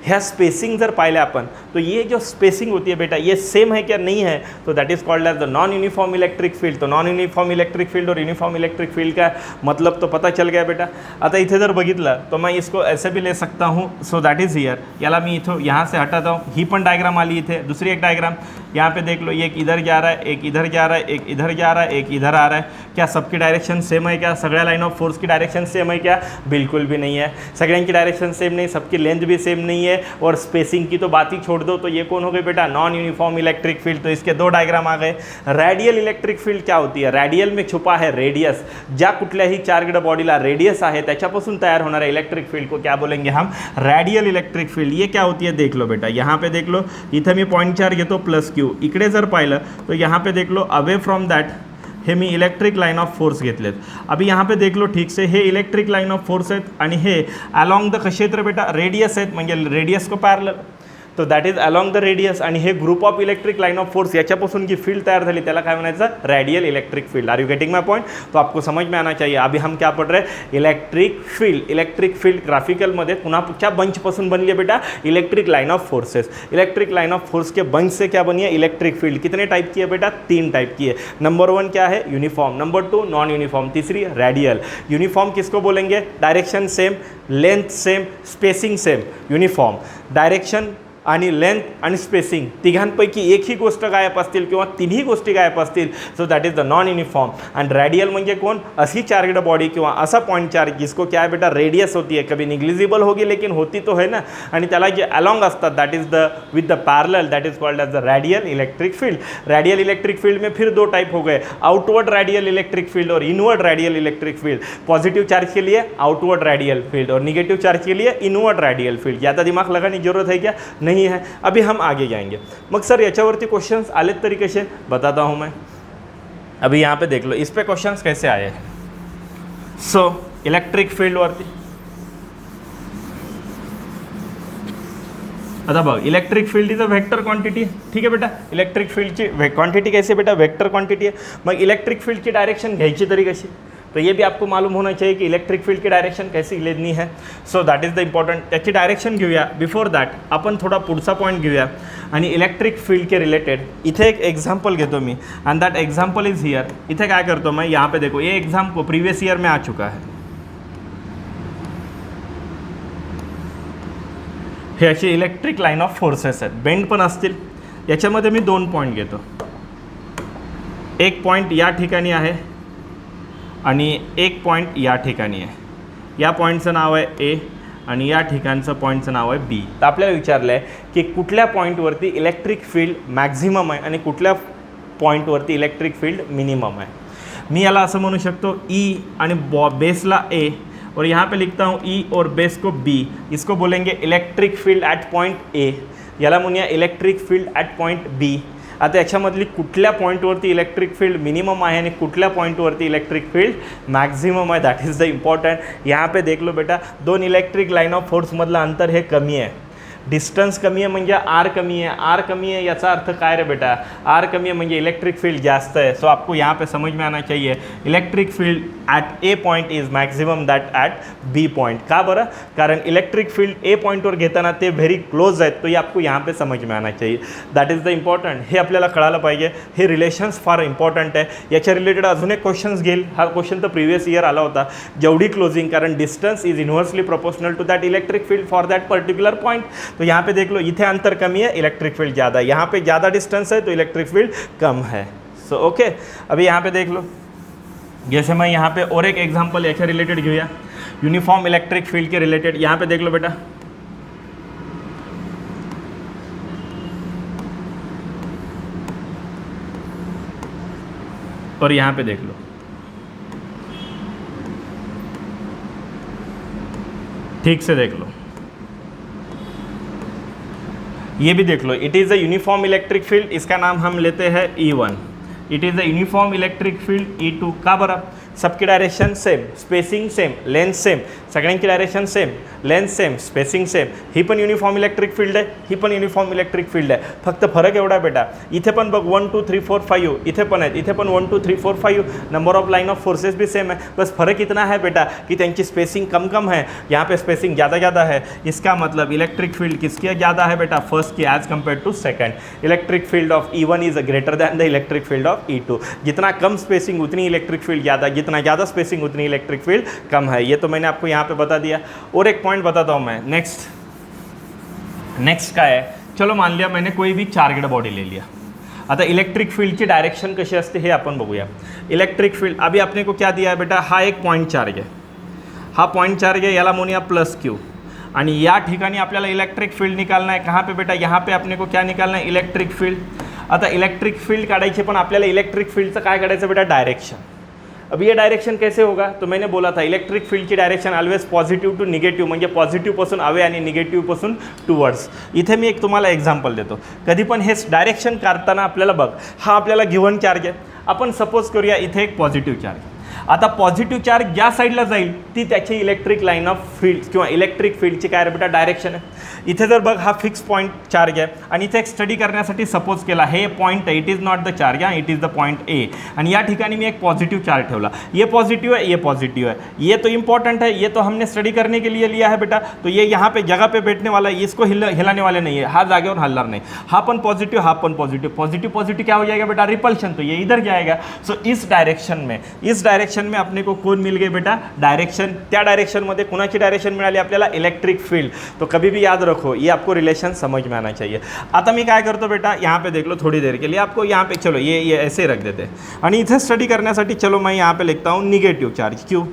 ह्या स्पेसिंग जर पाहिले आपण, तो ये जो स्पेसिंग होती है बेटा, ये सेम है क्या, नहीं है, तो that is called as the non uniform electric field. तो नॉन यूनिफॉर्म इलेक्ट्रिक फील्ड और यूनिफॉर्म इलेक्ट्रिक फील्ड का मतलब तो पता चल गया बेटा. आता इथे जर बघितलं तो मैं इसको ऐसे भी ले सकता हूँ. सो दैट इज़ हियर, याला मी इथं यहाँ से हटाता हूँ. ही पण डायग्राम आली इथे. दूसरी एक डायग्राम यहाँ पे देख लो, ये एक इधर जा रहा है, एक इधर जा रहा है, एक इधर जा रहा है, एक इधर आ रहा है. क्या सबकी डायरेक्शन सेम है क्या, सगळ्या लाइन ऑफ फोर्स की डायरेक्शन सेम है क्या, बिल्कुल भी नहीं है. सगळ्यांची डायरेक्शन सेम नहीं, सबकी लेंथ भी सेम नहीं है, और स्पेसिंग की तो बात ही छोड़ दो. तो ये कौन हो गई बेटा, नॉन यूनिफॉर्म इलेक्ट्रिक फील्ड. तो इसके 2 डायग्राम आ गए. रॅडियल इलेक्ट्रिक फील्ड क्या होती है, रॅडियल में छुपा है रेडियस. ज्या कुठल्याही चार्जड बॉडीला रेडियस आहे त्याच्यापासून तयार होणाऱ्या इलेक्ट्रिक फील्ड को क्या बोलेंगे हम, रॅडियल इलेक्ट्रिक फील्ड. ये क्या होती है, देख लो बेटा, यहाँ पे देख लो, इथे मी पॉइंट चार्ज घेतो +Q. इकडे जर पाहिलं तो यहाँ पे देख low, away from that hey me electric line of force घेतलेत. अभी यहाँ पे देख लो ठीक से, हे इलेक्ट्रिक लाइन ऑफ फोर्स आहेत आणि हे अलॉंग द क्षेत्र बेटा रेडियस आहेत, म्हणजे रेडियस को पॅरलल. तो that is along the radius, आणि हे group of electric line of force याच्यापासून जी फील्ड तैयार झाली त्याला काय म्हणायचं, radial electric field. Are you getting my point. तो आपको समझ में आना चाहिए. अभी हम क्या पढ़ रहे हैं, इलेक्ट्रिक फील्ड. इलेक्ट्रिक फील्ड ग्राफिकलमध्ये कुणाच्या बंचपासून बनली है बेटा, electric line of forces. Electric line of force के बंच से क्या बनी है, इलेक्ट्रिक फील्ड. कितने टाइप की है बेटा, 3 टाइप की है. नंबर 1 क्या है, यूनिफॉर्म. Number 2 non uniform. तीसरी रैडियल. यूनिफॉर्म किसको बोलेंगे, direction same, length same, spacing same. Uniform direction आणि लेंथ आणि स्पेसिंग तिघांपैकी एकही गोष्ट गायब असतील किंवा तिन्ही गोष्टी गायब असतील, so that is the non uniform. आणि रेडियल म्हणजे कोण, अशी चार्जड बॉडी किंवा असा पॉइंट चार्ज जिसको क्या है बेटा रेडियस होती है, कभी निग्लिजिबल होगी लेकिन होती तो है ना, आणि त्याला जे अलॉन्ग असतात that is the with the parallel, that is called as the radial electric field. Radial electric field में फिर दो टाइप हो गए, आउटवर्ड रेडियल इलेक्ट्रिक फील्ड और inward radial electric field. Positive charge के लिए आउटवर्ड रेडियल फील्ड और negative charge के लिए इनवर्ड रेडियल फील्ड. ज़्यादा दिमाग लगाने की जरूरत है क्या, नहीं है. अभी हम आगे जाएंगे. मग सर याच्यावरती क्वेश्चंस आलेत तरी कसे, बताता हूँ मैं. अभी यहाँ पे देख लो इस पे क्वेश्चंस कैसे आए. सो इलेक्ट्रिक फील्ड वरती आता बघ, electric field is a vector quantity. ठीक है बेटा, इलेक्ट्रिक फील्डची क्वांटिटी कैसे बेटा, वेक्टर क्वांटिटी आहे. मग इलेक्ट्रिक फील्डची डायरेक्शन घ्यायची तरी कशी, तो ये भी आपको मालूम होना चाहिए कि इलेक्ट्रिक फील्ड की डायरेक्शन कैसी लेनी है. So that is the important. त्याची डायरेक्शन घेऊया. बिफोर दॅट आपण थोडा पुढचा पॉईंट घेऊया आणि इलेक्ट्रिक फील्ड के रिलेटेड इथे एक एग्जाम्पल घेतो मी, and that example is here. इथे काय करतो मैं, यहाँ पे देखो ये एग्जाम्पल प्रीवियस ईयर में आ चुका है. हे अशी इलेक्ट्रिक लाईन ऑफ फोर्सेस आहेत, बेंड पण असतील. याच्यामध्ये मी दोन पॉईंट घेतो. एक पॉईंट या ठिकाणी आहे आणि एक पॉईंट या ठिकाणी आहे. या पॉईंटचं नाव आहे ए आणि या ठिकाणचं पॉईंटचं नाव आहे बी. तर आपल्याला विचारलं आहे की कुठल्या पॉईंटवरती इलेक्ट्रिक फील्ड मॅक्झिमम आहे आणि कुठल्या पॉईंटवरती इलेक्ट्रिक फील्ड मिनिमम आहे. मी याला असं म्हणू शकतो ई आणि बेसला ए, और यहाँ पे लिखता हूँ ई और बेस को बी. इसको बोलेंगे electric field at point A. याला म्हणूया इलेक्ट्रिक फील्ड ॲट पॉईंट बी. आता याच्यामधली कुठल्या पॉईंटवरती इलेक्ट्रिक फील्ड मिनिमम आहे आणि कुठल्या पॉईंटवरती इलेक्ट्रिक फील्ड मॅक्झिमम आहे, दॅट इज द इम्पॉर्टंट. यहाँ पे देख लो बेटा, दोन इलेक्ट्रिक लाईन ऑफ फोर्समधलं अंतर हे कमी आहे. डिस्टन्स कमी आहे म्हणजे आर कमी आहे. आर कमी है याचा अर्थ काय रे बेटा, आर कमी है म्हणजे इलेक्ट्रिक फील्ड जास्त है. सो आपको यहाँ पे समझ में आना चाहिए electric field at A point is maximum that at B point. का बरं, कारण इलेक्ट्रिक फील्ड ए पॉईंटवर घेताना ते व्हेरी क्लोज आहेत, तो ये आपको यहाँ पे समझ में आना चाहिए. That is the important. हे आपल्याला कळालं पाहिजे. हे रिलेशन्स फार इम्पॉर्टंट आहे. याच्या रिलेटेड अजून एक क्वेश्चन्स घेईल. हा क्वेश्चन तर प्रिव्हियस इयर आला होता. जेवढी क्लोजिंग, कारण distance is inversely proportional to that electric field for that particular point. तो यहाँ पे देख लो, इथे अंतर कमी है, इलेक्ट्रिक फील्ड ज़्यादा है. यहाँ पे ज़्यादा डिस्टेंस है तो इलेक्ट्रिक फील्ड कम है. सो ओके, अभी यहाँ पे देख लो, जैसे मैं यहाँ पे और एक एग्जांपल याच्या रिलेटेड घेऊया, यूनिफॉर्म इलेक्ट्रिक फील्ड के रिलेटेड. यहाँ पे देख लो बेटा, और यहाँ पे देख लो, ठीक से देख लो, ये भी देख लो. It is a uniform electric field. इसका नाम हम लेते हैं E1. It is a uniform electric field E2. का बरं, सबकी direction same, spacing same, length same, सगळ्यांची direction same, length same, spacing same. ही पण युनिफॉर्म इलेक्ट्रिक फील्ड आहे, ही पण युनिफॉर्म इलेक्ट्रिक फील्ड आहे. फक्त फरक एवढा बेटा, इथे पण बघ 1 2 3 4 5, इथे पण आहेत, इथे पण 1 2 3 4 5. Number of line of forces भी सेम है, बस फर्क इतना है बेटा कि त्यांची स्पेसिंग कम कम है, यहाँ पे स्पेसिंग ज़्यादा ज़्यादा है. इसका मतलब इलेक्ट्रिक फील्ड किसकी ज़्यादा है बेटा, फर्स्ट की as compare to second. Electric field of E1 is greater than the electric field of E2. जितना कम स्पेसिंग उतनी इलेक्ट्रिक फील्ड ज़्यादा, जितना ज़्यादा स्पेसिंग उतनी इलेक्ट्रिक फील्ड कम है. ये तो मैंने आपको यहाँ पे बता दिया. और एक पॉइंट बताता हूँ मैं. नेक्स्ट का है, चलो मान लिया मैंने कोई भी चार्जड बॉडी ले लिया. आता इलेक्ट्रिक फील्डची डायरेक्शन कशी असते हे आपण बघूया. इलेक्ट्रिक फील्ड अभी आपने को क्या दिया है बेटा, हा एक पॉइंट चार्ज आहे, हा पॉइंट चार्ज आहे, याला म्हणूया प्लस क्यू. आणि या ठिकाणी आपल्याला इलेक्ट्रिक फील्ड निकालना है. कहाँ पे बेटा, यहाँ पे आपने को क्या निकालना है, इलेक्ट्रिक फील्ड. आता इलेक्ट्रिक फील्ड काढायचे, पण आपल्याला इलेक्ट्रिक फील्डचं काय काढायचं बेटा, डायरेक्शन. अब ये डायरेक्शन कैसे होगा, तो मैंने बोला था इलेक्ट्रिक फील्ड की direction always positive to negative, म्हणजे पॉझिटिव्हपासून अवे आणि निगेटिव्हपासून टुवर्ड्स. इथे मी एक तुम्हाला एक्झाम्पल देतो. कधी पण हे डायरेक्शन काढताना आपल्याला बघ, हा आपल्याला गिव्हन चार्ज आहे. आपण सपोज करूया इथे एक पॉझिटिव्ह चार्ज. आता पॉझिटिव्ह चार्ज ज्या साईडला जाईल ती त्याची इलेक्ट्रिक लाईन ऑफ फील्ड किंवा इलेक्ट्रिक फील्डची काय बेटा, डायरेक्शन आहे. इथे जर बघ हा फिक्स पॉईंट चार्ज आहे आणि इथे एक स्टडी करण्यासाठी सपोज केला, हे पॉईंट आहे, it is not the charge, it is the point A. आणि या ठिकाणी मी एक पॉजिटिव चार्ज ठेवला. ये पॉजिटिव है, ये पॉजिटिव है, ये तो इंपॉर्टेंट है, ये तो हमने स्टडी करने के लिए लिया है बेटा. तो ये यहाँ पे जगह पे बैठने वाला है, इसको हिलाने वाले नहीं है, हा जागेवर हलणार नहीं. हा पण पॉजिटिव, हा पण पॉजिटिव. पॉजिटिव पॉजिटिव क्या हो जाएगा बेटा, रिपल्शन, तो ये इधर जाएगा. सो इस डायरेक्शन डायरेक्शन में अपने को कौन मिल गए बेटा, डायरेक्शन, त्या डायरेक्शनमध्ये कुणाची डायरेक्शन मिळाली आपल्याला, इलेक्ट्रिक फील्ड. तो कभी भी याद रखो, ये आपको रिलेशन समझ में आना चाहिए. आता मी काय करतो बेटा, यहाँ पे देख लो थोड़ी देर के लिए आपको, यहाँ पे चलो ये ऐसे रख देते हैं आणि इथे स्टडी करण्यासाठी चलो मैं यहाँ पे लिखता हूँ निगेटिव चार्ज क्यू.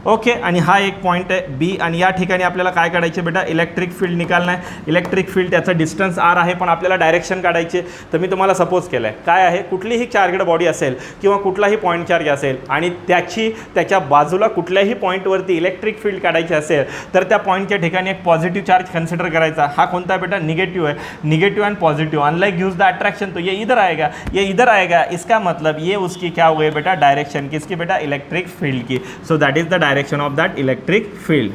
ओके, आणि हा एक पॉईंट आहे बी, आणि या ठिकाणी आपल्याला काय काढायचे बेटा, इलेक्ट्रिक फील्ड निकालना आहे. इलेक्ट्रिक फील्ड त्याचा डिस्टन्स आर आहे, पण आपल्याला डायरेक्शन काढायचे. तर मी तुम्हाला सपोज केलं आहे काय आहे, कुठलीही चार्जड बॉडी असेल किंवा कुठलाही पॉईंट चार्ज असेल आणि त्याच्या बाजूला कुठल्याही पॉईंटवरती इलेक्ट्रिक फील्ड काढायचे असेल तर त्या पॉईंटच्या ठिकाणी एक पॉझिटिव्ह चार्ज कन्सिडर करायचा. हा कोणता आहे बेटा, निगेटिव्ह आहे. Negative end positive unlike use the attraction, तो ये इधर आएगा, ये इधर आएगा. इसका मतलब ये उसकी क्या हुई बेटा, डायरेक्शन किसकी बेटा, इलेक्ट्रिक फील्ड की. So that is the direction of that electric field.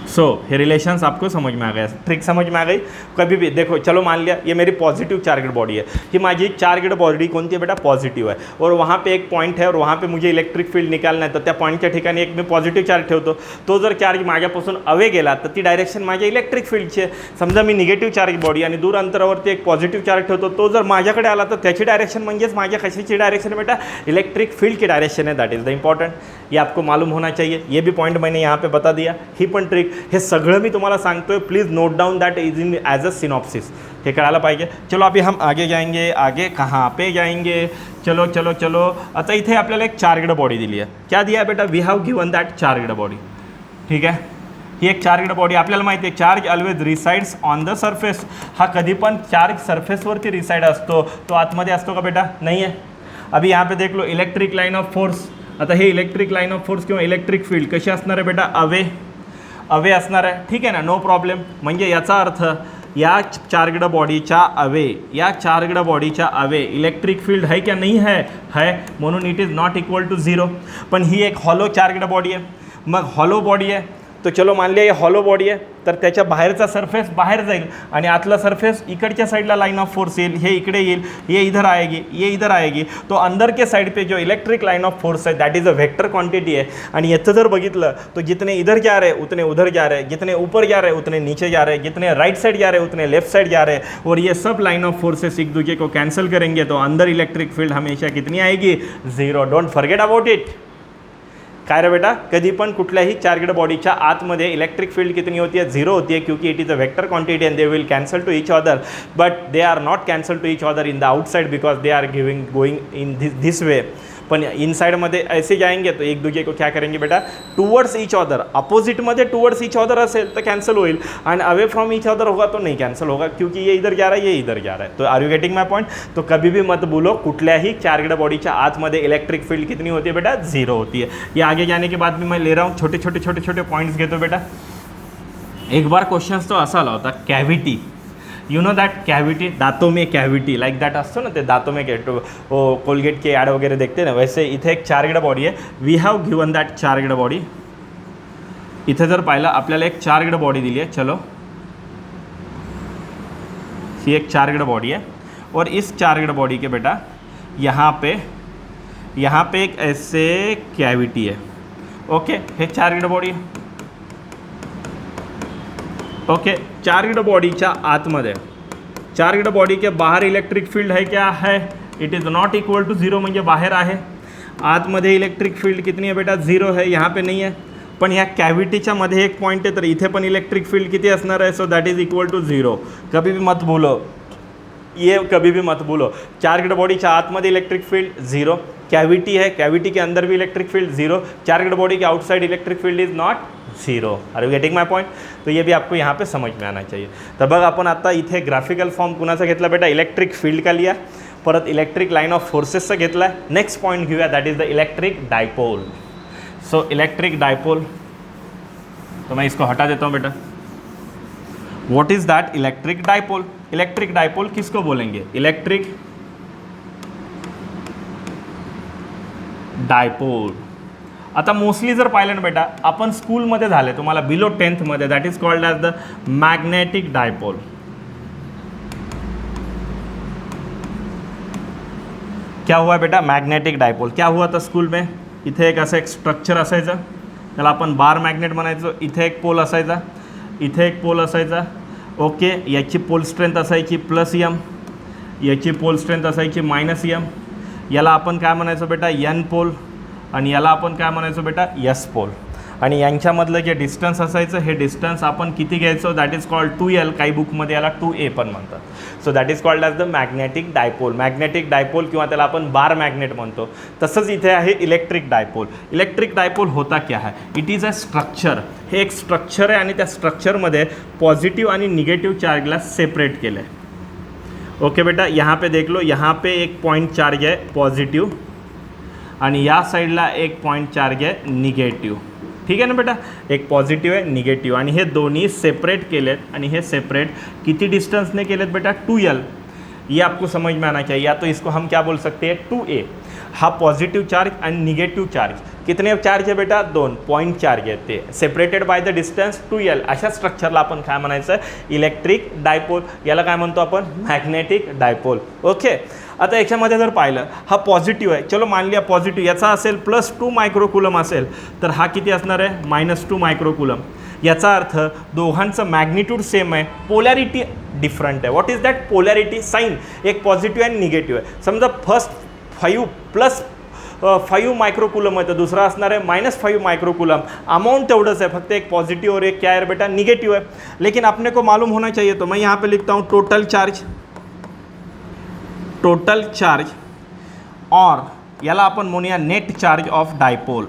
So ये रिलेशंस आपको समझ में आ गया, ट्रिक समझ में आ गई. कभी भी देखो, चलो मान लिया ये मेरी पॉजिटिव चार्जड बॉडी है, ही माझी चार्जड बॉडी कोणती आहे बेटा, पॉझिटिव्ह आहे, और वहाँ पे एक पॉईंट है और वहाँ पे मुझे इलेक्ट्रिक फील्ड निकालना है. तर त्या पॉईंटच्या ठिकाणी एक मी पॉझिटिव्ह चार्ज ठेवतो. तो जर चार्ज माझ्यापासून अवे गेला तर ती डायरेक्शन माझ्या इलेक्ट्रिक फील्डची आहे. समजा मी निगेटिव्ह चार्ज बॉडी आणि दूर अंतरावरती एक पॉझिटिव्ह चार्ज ठेवतो, तो जर माझ्याकडे आला तर त्याची डायरेक्शन म्हणजेच माझ्या कशाची डायरेक्शन बेटा, इलेक्ट्रिक फील्ड की डायरेक्शन है. दैट इज द इंपॉर्टेंट, ये आपको मालूम होना चाहिए. ये भी पॉइंट मैंने यहाँ पे बता दिया. ही पण ट्रिक, हे सगळं मी तुम्हाला सांगतोय, please note down that is in as a synopsis. हे कळायला पाहिजे. चलो अभी हम आगे जाएंगे. आगे कहाँ पे जाएंगे, चलो चलो चलो. आता इथे आपल्याला एक चार्जड बॉडी दिली आहे. क्या दिया है बेटा, we have given that charged body. ठीक आहे, ही एक चार्जड बॉडी. आपल्याला माहिती आहे charge always resides on the surface. हा कधी पण चार्ज सरफेसवरती रिसाइड असतो, तो आतमध्ये असतो का बेटा, नाही आहे. अभी यहाँ पे देख लो इलेक्ट्रिक लाइन ऑफ फोर्स. आता हे इलेक्ट्रिक लाइन ऑफ फोर्स किंवा इलेक्ट्रिक फील्ड कशी असणार आहे बेटा, अवे असणार आहे. ठीक आहे ना, नो प्रॉब्लेम. म्हणजे याचा अर्थ या चार्जड बॉडीच्या अवे इलेक्ट्रिक फील्ड है क्या, नहीं है. म्हणून it is not equal to 0. पण ही एक हॉलो चार्जड बॉडी आहे. मग हॉलो बॉडी आहे, तो चलो मान लिया ये हॉलो बॉडी आहे, तर त्याच्या बाहेरचा सरफेस बाहेर जाईल आणि आतला सरफेस इकडच्या साईडला लाइन ऑफ फोर्स येईल, हे इकडे येईल, ये इधर आएगी. तो अंदर के साइड पे जो इलेक्ट्रिक लाइन ऑफ फोर्स है that is a vector quantity है. आणि याचं जर बघितलं तो जितने इधर जा रहे उतने उधर जा रहे, जितने ऊपर जा रहे उतने नीचे जा रहे, जितने राइट साइड जा रहे उतने लेफ्ट साइड जा रहे, और ये सब लाइन ऑफ फोर्सेस एक दूसरे को कैंसिल करेंगे तो अंदर इलेक्ट्रिक फील्ड हमेशा कितनी आएगी, 0. Don't forget about it. काय रे बेटा, कधी पण कुठल्याही चार्जड बॉडीच्या आतमध्ये इलेक्ट्रिक फील्ड कितनी होती है, 0 होती है, क्योंकि it is a vector quantity and they will cancel two each other, but they are not cancel two each other in the outside because they are going in this way. पण इनसाइडमध्ये ऐसे जाएंगे तो एक दूसरे को क्या करेंगे बेटा, टूवर्ड्स ईच अदर. अपोजिटमध्ये टूवर्ड्स ईच अदर असेल तर कॅन्सल होईल, आणि अवे फ्रॉम ईच अदर होगा तो नहीं कैंसिल होगा, क्योंकि ये इधर जा रहा है, ये इधर जा रहा है. तो are you getting my point. तो कभी भी मत बोलो कुठल्याही चार्जड बॉडीच्या आतमध्ये इलेक्ट्रिक फील्ड कितनी होती है बेटा, 0 होती है. ये आगे जाने के बाद भी मैं ले रहा हूँ छोटे छोटे पॉइंट्स घेतो बेटा. एक बार क्वेश्चन तो असा आला होता, cavity, you know that cavity, दांतों में कैविटी लाइक दैट असतो ना, ते दांतों में वो कोलगेट के ॲड वगैरे देखते ना, वैसे इथे एक चार्जड बॉडी आहे. We have given that charged body. इथे जर पाहिलं आपल्याला एक चार्जड बॉडी दिली आहे. चलो, ही एक चार्जड बॉडी है और इस चार्जड बॉडी के बेटा यहाँ पे एक ऐसे कैविटी है. ओके, हे चार्जड बॉडी. ओके, चार्जड बॉडीच्या आतमध्ये, चार्जड बॉडी के बाहर इलेक्ट्रिक फील्ड है क्या, है. It is not equal to 0 म्हणजे बाहेर आहे. आतमध्ये इलेक्ट्रिक फील्ड कितनी है बेटा, 0 है, यहाँ पे नहीं है. पण ह्या कॅव्हिटीच्या मध्ये एक पॉईंट आहे, तर इथे पण इलेक्ट्रिक फील्ड किती असणार आहे, so that is equal to 0. कभी भी मत भूलो, ये कभी भी मत भूलो. चार्जड बॉडीच्या आतमध्ये इलेक्ट्रिक फील्ड 0, कैविटी है, कैविटी के अंदर भी इलेक्ट्रिक फील्ड 0, चार्जड बॉडी के outside electric field is not 0. Are you getting my point. तो ये भी आपको यहाँ पे समझ में आना चाहिए. तर बघ आपण आता इथे ग्राफिकल फॉर्म कुणाचा घेतला बेटा, इलेक्ट्रिक फील्ड का लिया, परत इलेक्ट्रिक लाइन ऑफ फोर्सेसचा घेतला आहे. नेक्स्ट पॉइंट घेऊया, that is the electric dipole. So electric dipole, तो मैं इसको हटा देता हूँ बेटा. What is that, electric dipole. Electric dipole किसको बोलेंगे, इलेक्ट्रिक डायपोल. आता मोस्टली जर पाहिलं ना बेटा, आपण स्कूलमध्ये झाले, तुम्हाला बिलो 10th मध्ये, that is called as the magnetic dipole. क्या हुआ बेटा, मॅग्नेटिक डायपोल. क्या हुआ था स्कूल में, इथे एक असं एक स्ट्रक्चर असायचं, त्याला आपण बार मॅग्नेट म्हणायचो. इथे एक पोल असायचा, इथे एक पोल असायचा. ओके, याची पोल स्ट्रेंथ असायची +m, याची पोल स्ट्रेंथ असायची -m, याला आपण काय म्हणायचो बेटा, एन पोल, आणि याला आपण काय म्हणायचो बेटा, एस पोल. आणि यांच्यामधलं जे डिस्टन्स असायचं हे डिस्टन्स आपण किती घ्यायचो, दॅट इज कॉल्ड 2L, काही बुकमध्ये याला 2A पण म्हणतात. So that is called as the magnetic dipole. Magnetic dipole किंवा त्याला आपण बार मॅग्नेट म्हणतो. तसंच इथे आहे इलेक्ट्रिक डायपोल. इलेक्ट्रिक डायपोल होता क्या है, इट इज अ स्ट्रक्चर. हे एक स्ट्रक्चर आहे आणि त्या स्ट्रक्चरमध्ये पॉझिटिव्ह आणि निगेटिव्ह चार्जला सेपरेट केलं आहे. ओके बेटा, यहाँ पे देख लो, यहाँ पे एक पॉइंट चार्ज है पॉझिटिव्ह आणि या साईडला एक पॉइंट चार्ज आहे निगेटिव्ह. ठीक आहे ना बेटा, एक पॉझिटिव्ह आहे निगेटिव्ह, आणि हे दोन्ही सेपरेट केलेत. आणि हे सेपरेट किती डिस्टेंसने केलेत बेटा, 2L. ये आपको समझ में आना चाहिए. या तो इसको हम क्या बोल सकते हैं, 2A. हा पॉझिटिव्ह चार्ज आणि निगेटिव्ह चार्ज. कितने चार्ज आहे बेटा, 2 पॉईंट चार्ज आहेत ते separated by the distance 2L. अशा स्ट्रक्चरला आपण काय म्हणायचं, इलेक्ट्रिक डायपोल. याला काय म्हणतो आपण, मॅग्नेटिक डायपोल. ओके, आता याच्यामध्ये जर पाहिलं, हा पॉझिटिव्ह आहे, चलो मान लिया पॉझिटिव्ह, याचा असेल +2 मायक्रोकुलम असेल, तर हा किती असणार आहे, -2 मायक्रोकुलम. याचा अर्थ दोघांचं मॅग्निट्यूड सेम आहे, पोलॅरिटी डिफरंट आहे. What is that polarity, sign. एक पॉझिटिव्ह आणि निगेटिव्ह आहे. समजा फर्स्ट 5 + 5 मायक्रोकुलम आहे, तर दुसरा असणार आहे -5 मायक्रोकुलम. अमाउंट तेवढंच आहे, फक्त एक पॉझिटिव्ह और एक क्या है बेटा, निगेटिव्ह है. लेकिन अपने को मालूम होना चाहिए, तो मैं यहाँ पे लिखता हूँ टोटल चार्ज और याला आपण म्हणूया net charge of dipole.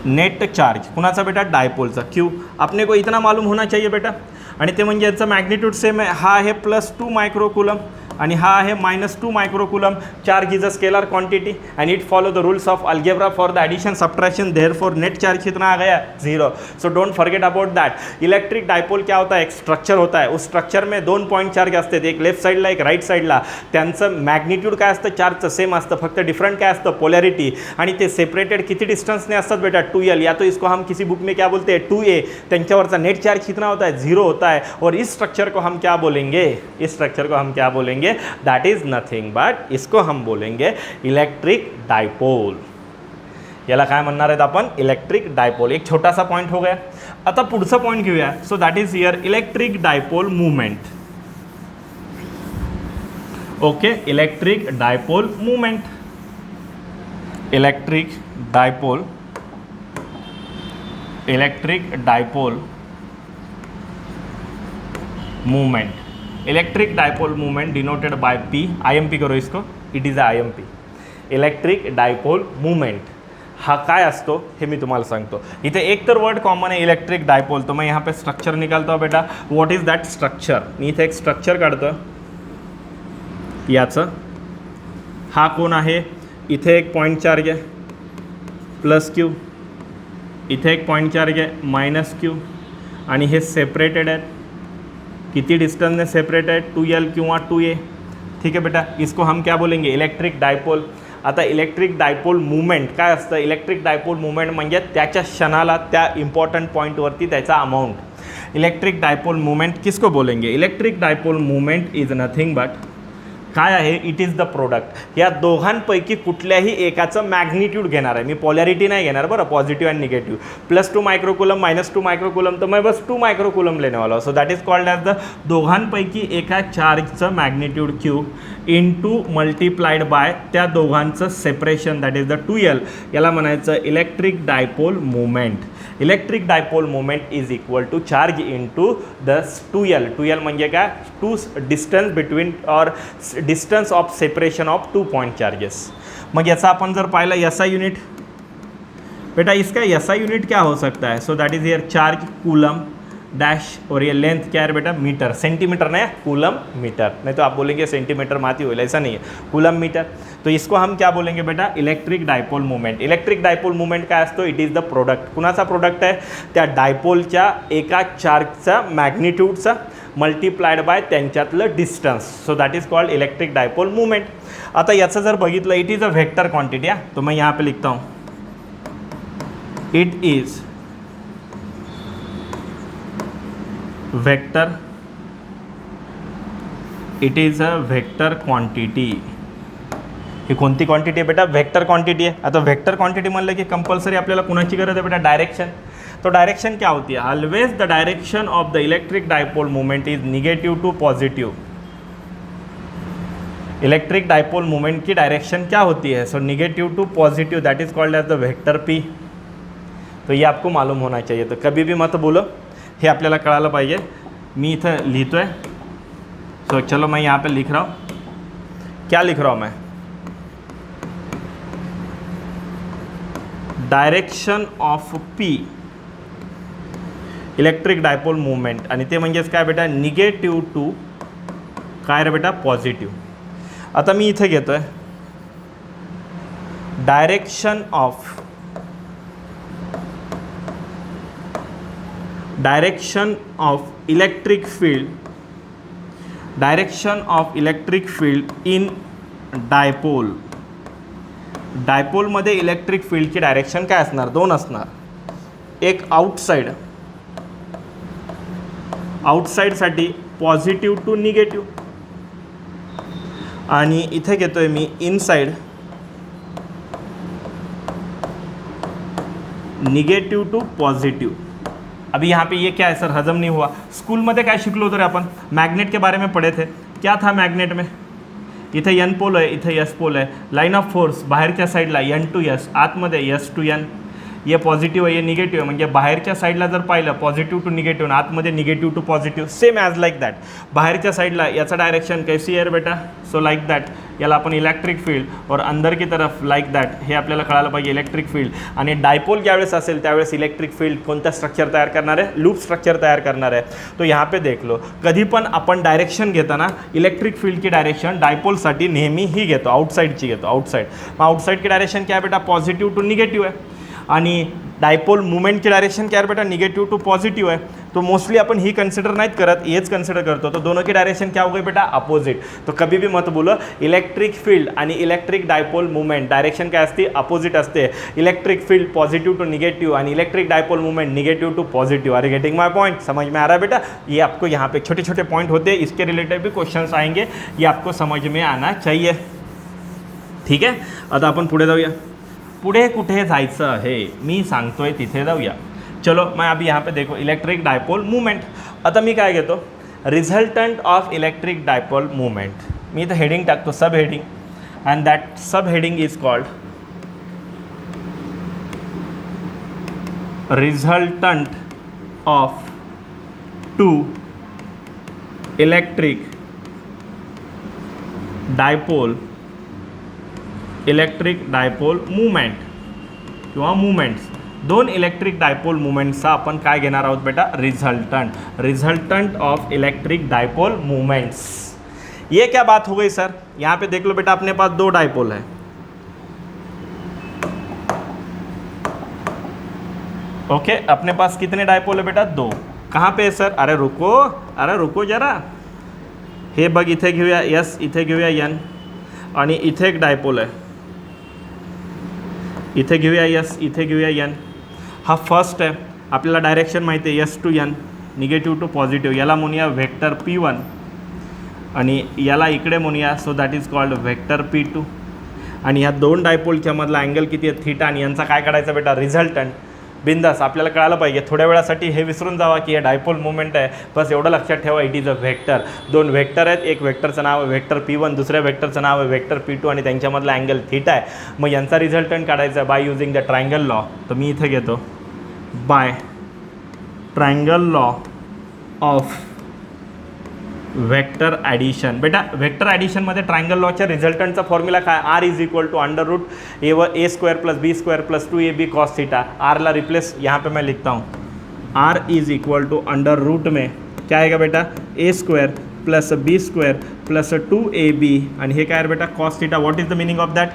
Net charge कुणाचा बेटा, डायपोलचा. क्यू अपने को इतना मालूम होना चाहिए बेटा. आणि ते म्हणजे याचं मॅग्निट्यूड सेम आहे. हा आहे +2 मायक्रोकुलम आणि हा आहे -2 microcoulomb. Charge is a scalar quantity and it follow the rules of algebra for the addition subtraction. Therefore net charge कितना आ गया, 0. So don't forget about that. Electric dipole क्या होता है, एक स्ट्रक्चर होता है. उस स्ट्रक्चर में 2 पॉइंट चार्ज असतात, एक लेफ्ट साईडला एक राईट साईडला. त्यांचं मॅग्निट्यूड काय असतं, चार्जचं सेम असतं, फक्त डिफरंट काय असतं, पोलॅरिटी. आणि ते सेपरेटेड किती डिस्टन्सने असतात बेटा, 2L. या तो इसको हम किसी बुक में क्या बोलते हैं, 2A. त्यांच्यावरचा नेट चार्ज कितना होता है, 0 होता है. और इस स्ट्रक्चर को हम क्या बोलेंगे, इस स्ट्रक्चर को हम क्या बोलेंगे, दैट इज नथिंग बट इसको हम बोलेंगे इलेक्ट्रिक डायपोल. याला काय म्हणणार आहेत आपण, इलेक्ट्रिक डायपोल. एक छोटासा पॉइंट हो गया. आता पुढचा पॉइंट घेऊया. So that is here electric dipole movement. Okay, electric dipole movement. Electric dipole movement. Electric dipole movement denoted by P. IMP करो इसको, it is a IMP. Electric dipole movement हा काय असतो हे मी तुम्हाला सांगतो. इथे एक तर वर्ड कॉमन आहे, इलेक्ट्रिक डायपोल. तो मैं यहाँ पे स्ट्रक्चर निकालता हूँ बेटा. What is that structure. मी इथे एक स्ट्रक्चर काढतो याचं. हा कोण आहे, इथे एक पॉईंट चार्ज आहे +Q, इथे एक पॉईंट चार्ज आहे -Q, आणि हे सेपरेटेड आहेत. किती डिस्टन्सने सेपरेट आहे, 2L किंवा 2A. ठीक आहे बेटा, इसको हम क्या बोलेंगे, इलेक्ट्रिक डायपोल. आता इलेक्ट्रिक डायपोल मूवमेंट काय असतं, इलेक्ट्रिक डायपोल मूवमेंट म्हणजे त्याच्या क्षणाला त्या इम्पॉर्टंट पॉईंटवरती त्याचा अमाऊंट. इलेक्ट्रिक डायपोल मूवमेंट किसको बोलेंगे, electric dipole movement is nothing but काय आहे, इट इज द प्रोडक्ट. या दोघांपैकी कुठल्याही एकाचं मॅग्निट्यूड घेणार आहे मी, पॉलॅरिटी नाही घेणार बरं, positive and negative. +2 microcoulomb -2 microcoulomb, तर मैं बस 2 मायक्रोकुलम लेने वाला. So that is called as the दोघांपैकी एका चार्जचं magnitude Q into multiplied by त्या दोघांचं separation, that is the 2L. याला म्हणायचं electric dipole movement. Electric dipole movement is equal to charge into the 2L. 2L म्हणजे काय, टू डिस्टन्स बिटवीन और distance of separation of 2 point charges. मग याचा आपण जर पाहिलं SI यूनिट बेटा, इसका SI यूनिट क्या हो सकता है. So that is here charge coulomb dash, और ये लेंथ क्या है बेटा, मीटर. सेंटीमीटर नहीं, कूलम मीटर. नहीं तो आप बोलेंगे सेंटीमीटर माती होईल, ऐसा नहीं है, कूलम मीटर. तो इसको हम क्या बोलेंगे बेटा, electric dipole movement. Electric dipole movement काय असतो, इट इज द प्रोडक्ट. कुणाचा प्रोडक्ट आहे, त्या डायपोलच्या एका चार्जचा मॅग्निट्यूडचा मल्टिप्लाइड बाय त्यांच्यातलं distance. So that is called electric dipole movement. आता याचं जर बघितलं, it is a vector quantity. तो मैं यहाँ पे लिखता हूँ, it is vector, it is a vector quantity. ही कोणती क्वांटिटी आहे बेटा, वेक्टर क्वांटिटी आहे. आता वेक्टर क्वांटिटी म्हणलं की कंपल्सरी आपल्याला कुणाची गरज आहे बेटा, डायरेक्शन. तो डायरेक्शन क्या होती है, always the direction of the electric dipole movement is negative to positive. Electric dipole moment की डायरेक्शन क्या होती है? So negative to positive, that is called as the vector P. तो ये आपको मालूम होना चाहिए. तो कभी भी मत बोलो, हे आपल्याला कळालं पाहिजे. मी इथं लिहितो आहे. सो चलो मैं यहाँ पे लिख रहा हूँ. क्या लिख रहा हूँ मैं? Direction of P electric dipole movement, आणि ते म्हणजेच काय बेटा? निगेटिव्ह टू काय रे बेटा? पॉझिटिव्ह. आता मी इथे घेतो आहे direction of electric field in dipole. डायपोलमध्ये इलेक्ट्रिक फील्डची डायरेक्शन काय असणार? दोन असणार. एक आउटसाईडसाठी पॉझिटिव्ह टू निगेटिव्ह, आणि इथे घेतोय me inside negative to positive. अभी यहाँ पे ये क्या है सर? हजम नहीं हुआ. स्कूल मध्ये काय शिकलो होतो रे आपण? मैग्नेट के बारे में पढ़े थे. क्या था मैग्नेट में? इथे एन पोल आहे, इथे एस पोल आहे. लाइन ऑफ फोर्स बाहेरच्या साईडला एन टू एस, आतमध्ये एस टू एन. ये पॉझिटिव्ह आहे, ये निगेटिव्ह आहे. म्हणजे बाहेरच्या साईडला जर पाहिलं पॉझिटिव्ह टू निगेटिव्ह, आतमध्ये negative to positive, same as like that. बाहेरच्या साईडला याचा डायरेक्शन कैसी आहे बेटा? So like that. याला आपण इलेक्ट्रिक फील्ड, और अंदर की तरफ लाईक दॅट. हे आपल्याला कळायला पाहिजे इलेक्ट्रिक फील्ड. आणि डायपोल ज्यावेळेस असेल त्यावेळेस इलेक्ट्रिक फील्ड कोणता स्ट्रक्चर तयार करणार आहे? लूप स्ट्रक्चर तयार करणार आहे. तो यहाँ पे देख लो, कधी पण आपण डायरेक्शन घेताना इलेक्ट्रिक फील्डची डायरेक्शन डायपोलसाठी नेहमी ही घेतो, आउटसाईडची घेतो. आउटसाईड की डायरेक्शन क्या है बेटा? पॉझिटिव्ह टू निगेटिव्ह आहे. आणि डायपोल मुवमेंटची डायरेक्शन क्या है बेटा? निगेटिव्ह टू पॉझिटिव्ह आहे. तो मोस्टली अपन ही कंसिडर नहीं करत, येच कंसिडर करतो. तो दोनों की डायरेक्शन क्या हो गई बेटा? अपोजिट. तो कभी भी मत बोलो इलेक्ट्रिक फील्ड आणि इलेक्ट्रिक डायपोल मूवमेंट डायरेक्शन काय असते? अपोजिट असते. Electric field positive to negative आणि electric dipole movement negative to positive. Are getting my point? समझ में आ रहा है बेटा? ये आपको यहाँ पे छोटे छोटे पॉइंट होते हैं, इसके रिलेटेड भी क्वेश्चंस आएंगे, ये आपको समझ में आना चाहिए. ठीक आहे, आता आपण पुढे जाऊया. पुढे कुठे जायचं आहे मी सांगतोय तिथे जाऊया. चलो मैं अभी यहाँ पे देखो इलेक्ट्रिक डायपोल मूवमेंट. आता मी काय घेतो? Resultant of electric dipole movement. मी इथं हेडिंग टाकतो, sub heading, and that sub heading is called resultant of two electric dipole movement किंवा मूवमेंट्स. दोन इलेक्ट्रिक डायपोल मूवमेंट्सचा आपण काय घेणार आहोत बेटा? Resultant of electric dipole movements. ये क्या बात हो गई सर? यहाँ पे देख लो बेटा, अपने पास दो डायपोल है. ओके, अपने पास कितने डायपोल है बेटा? दो. कहाँ पे है सर? अरे रुको जरा. हे बघ, इथे घेऊया एस, इथे घेऊया एन, आणि इथे एक डायपोल आहे. इथे घेऊया एस, इथे घेऊया एन. हा फर्स्ट आहे. आपल्याला डायरेक्शन माहिती आहे, S to N, negative to positive. याला म्हणूया व्हेक्टर P1 आणि याला इकडे म्हणूया, so that is called vector P2. आणि ह्या दोन डायपोलच्या मधला अँगल किती आहे? थीटा. आणि यांचा काय काढायचा बेटा? रिझल्टंट. बिंदास आपल्याला कळायला पाहिजे. थोड्या वेळासाठी हे विसरून जावा की हे डायपोल मूवमेंट आहे, बस एवढं लक्षात ठेवा, इट इज अ व्हेक्टर. दोन व्हेक्टर आहेत, एक व्हेक्टरचं नाव आहे व्हेक्टर P1, दुसऱ्या व्हेक्टरचं नाव आहे व्हेक्टर P2, आणि त्यांच्यामधला अँगल थीटा आहे. मग यांचा रिझल्टंट काढायचा आहे by using the triangle law. तर मी इथे घेतो by triangle law of vector addition. बेटा वेक्टर ॲडिशनमध्ये ट्रायंगल लॉच्या रिझल्टंटचा फॉर्म्युला काय? R is equal to under root A square plus B square plus 2ab cos theta. आरला रिप्लेस यहाँ पे मैं लिखता हूँ, R is equal to under root में क्या आएगा बेटा? A square plus B square plus 2ab, आणि हे काय आहे बेटा? Cos theta. What is the meaning of that?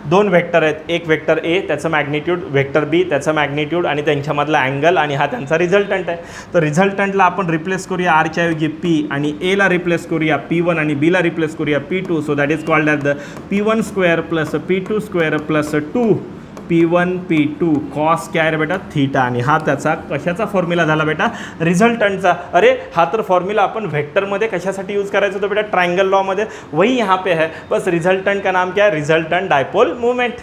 दोन वेक्टर आहेत, एक वेक्टर ए त्याचं मॅग्निट्यूड, वेक्टर बी त्याचं मॅग्निट्यूड, आणि त्यांच्यामधला अँगल, आणि हा त्यांचा रिझल्टंट आहे. तर रिझल्टंटला आपण रिप्लेस करूया आरच्या ऐवजी पी, आणि एला रिप्लेस करूया P1 आणि बीला रिप्लेस करूया P2. So that is called at the P1 square plus P2 square plus 2P1 P2 cos क्या है बेटा? थीटा. आणि हा त्याचा कशाचा फॉर्म्युला झाला बेटा? रिझल्टंटचा. अरे हा तर फॉर्म्युला अपन वेक्टरमध्ये कशासाठी यूज करायचं होतं बेटा? ट्रायंगल लॉमध्ये. वही यहाँ पे है, बस रिझल्टंट का नाम क्या है? Resultant dipole movement.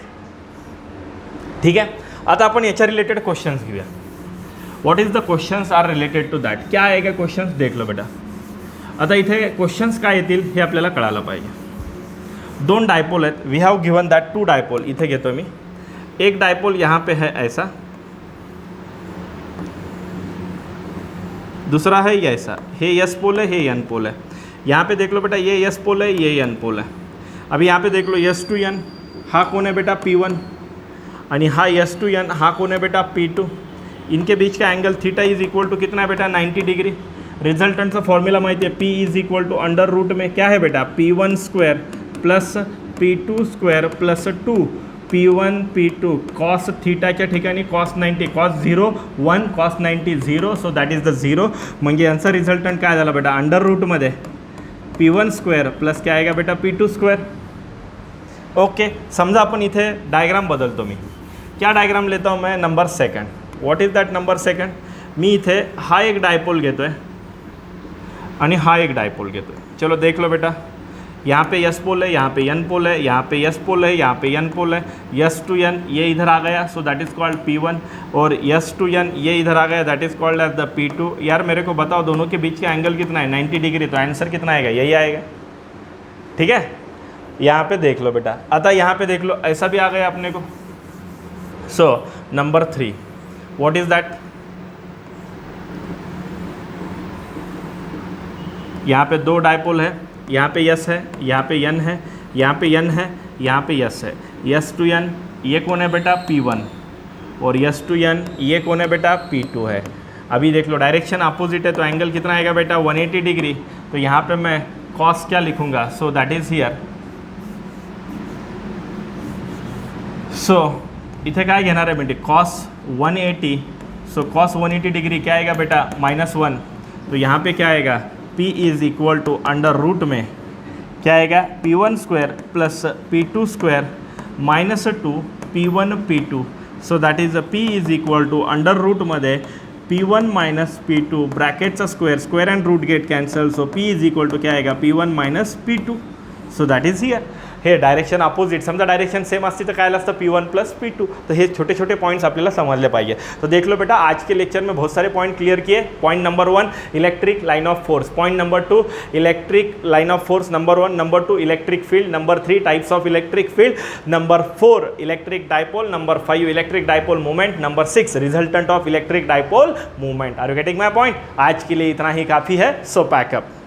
ठीक है, आता आपण याच्या रिलेटेड क्वेश्चन्स घेऊया. What is the questions are related to that? क्या आहे का क्वेश्चन्स? देख लो बेटा. आता इथे क्वेश्चन्स काय येतील हे आपल्याला कळायला पाहिजे. दोन डायपोल आहेत, we have given that 2 dipole. इथे घेतो मी. एक डायपोल यहाँ पे है ऐसा, दूसरा है ये ऐसा. हे यस पोल है, हे एन पोल है. यहाँ पे देख लो बेटा, ये यस पोल है, ये एन पोल है. अभी यहाँ पे देख लो यस टू एन, हा कौन है बेटा P1, आणि हा यस टू एन, हा कौन है बेटा P2. इनके बीच का angle theta is equal to कितना है बेटा 90 डिग्री. रिजल्टंटचा फॉर्म्यूला माहिती आहे, P is equal to under root में क्या है बेटा P1 square plus P2 square plus 2 P1 P2 cos थीटाच्या ठिकाणी cos 90, cos 0 1 cos 90 0, so that is the 0. म्हणजे यांचा रिझल्टंट काय झाला बेटा अंडर रूटमध्ये P1 स्क्वायर प्लस क्या आएगा बेटा P2 स्क्वायर. ओके, समझा. अपन इथे डायग्राम बदलतो मी. क्या डायग्राम लेता हूँ मैं, number second. What is that number second. मी इथे हा एक डायपोल घेतो आहे आणि हा एक डायपोल घेतो आहे. चलो देख लो बेटा, यहाँ पे यस पोल है, यहाँ पे एन पोल है, यहाँ पे यस पोल है, यहाँ पे एन पोल है. यस टू एन ये इधर आ गया, so that is called P1, और यस टू एन ये इधर आ गया, that is called as the P2. यार मेरे को बताओ दोनों के बीच का एंगल कितना है 90 डिग्री, तो आंसर कितना आएगा, यही आएगा. ठीक है, यहाँ पे देख लो बेटा. आता यहाँ पे देख लो, ऐसा भी आ गया अपने को. So number 3, what is that. यहाँ पे दो डायपोल है, यहाँ पे यस है, यहाँ पे एन है, यहाँ पे एन है, यहाँ पे यस है. यस टू एन ये कौन है बेटा P1, और यस टू एन ये कौन है बेटा P2 है. अभी देख लो डायरेक्शन अपोजिट है, तो एंगल कितना आएगा बेटा 180 डिग्री. तो यहाँ पे मैं कॉस क्या लिखूँगा, so that is here. So इथे काय घेणार आहे बेटे कॉस 180, सो कॉस 180 डिग्री क्या आएगा बेटा -1. तो यहाँ पे क्या आएगा P is equal to under root में क्या आएगा P1 square plus P2 square -2 P1 P2. So that is P is equal to under रूटमध्ये P1 माइनस P2 ब्रॅकेटचा square, square and root get cancel. So P is equal to क्या आएगा P1 minus P2. So that is here. हे direction opposite, समजा direction same असते तर काय असतं P1 प्लस P2. तर हे छोटे छोटे पॉइंट्स आपल्याला समजले पाहिजे. तो देख लो बेटा, आज के लेक्चर में बहुत सारे पॉइंट क्लियर किए. Point number 1 electric line of force, point number 2 electric line of force number 1, number 2 electric field, number 3 types of electric field, number 4 electric dipole, number 5 electric dipole movement, number 6 resultant of electric dipole movement. Are you getting my point. आज के लिए इतना ही काफ़ी है. So pack up.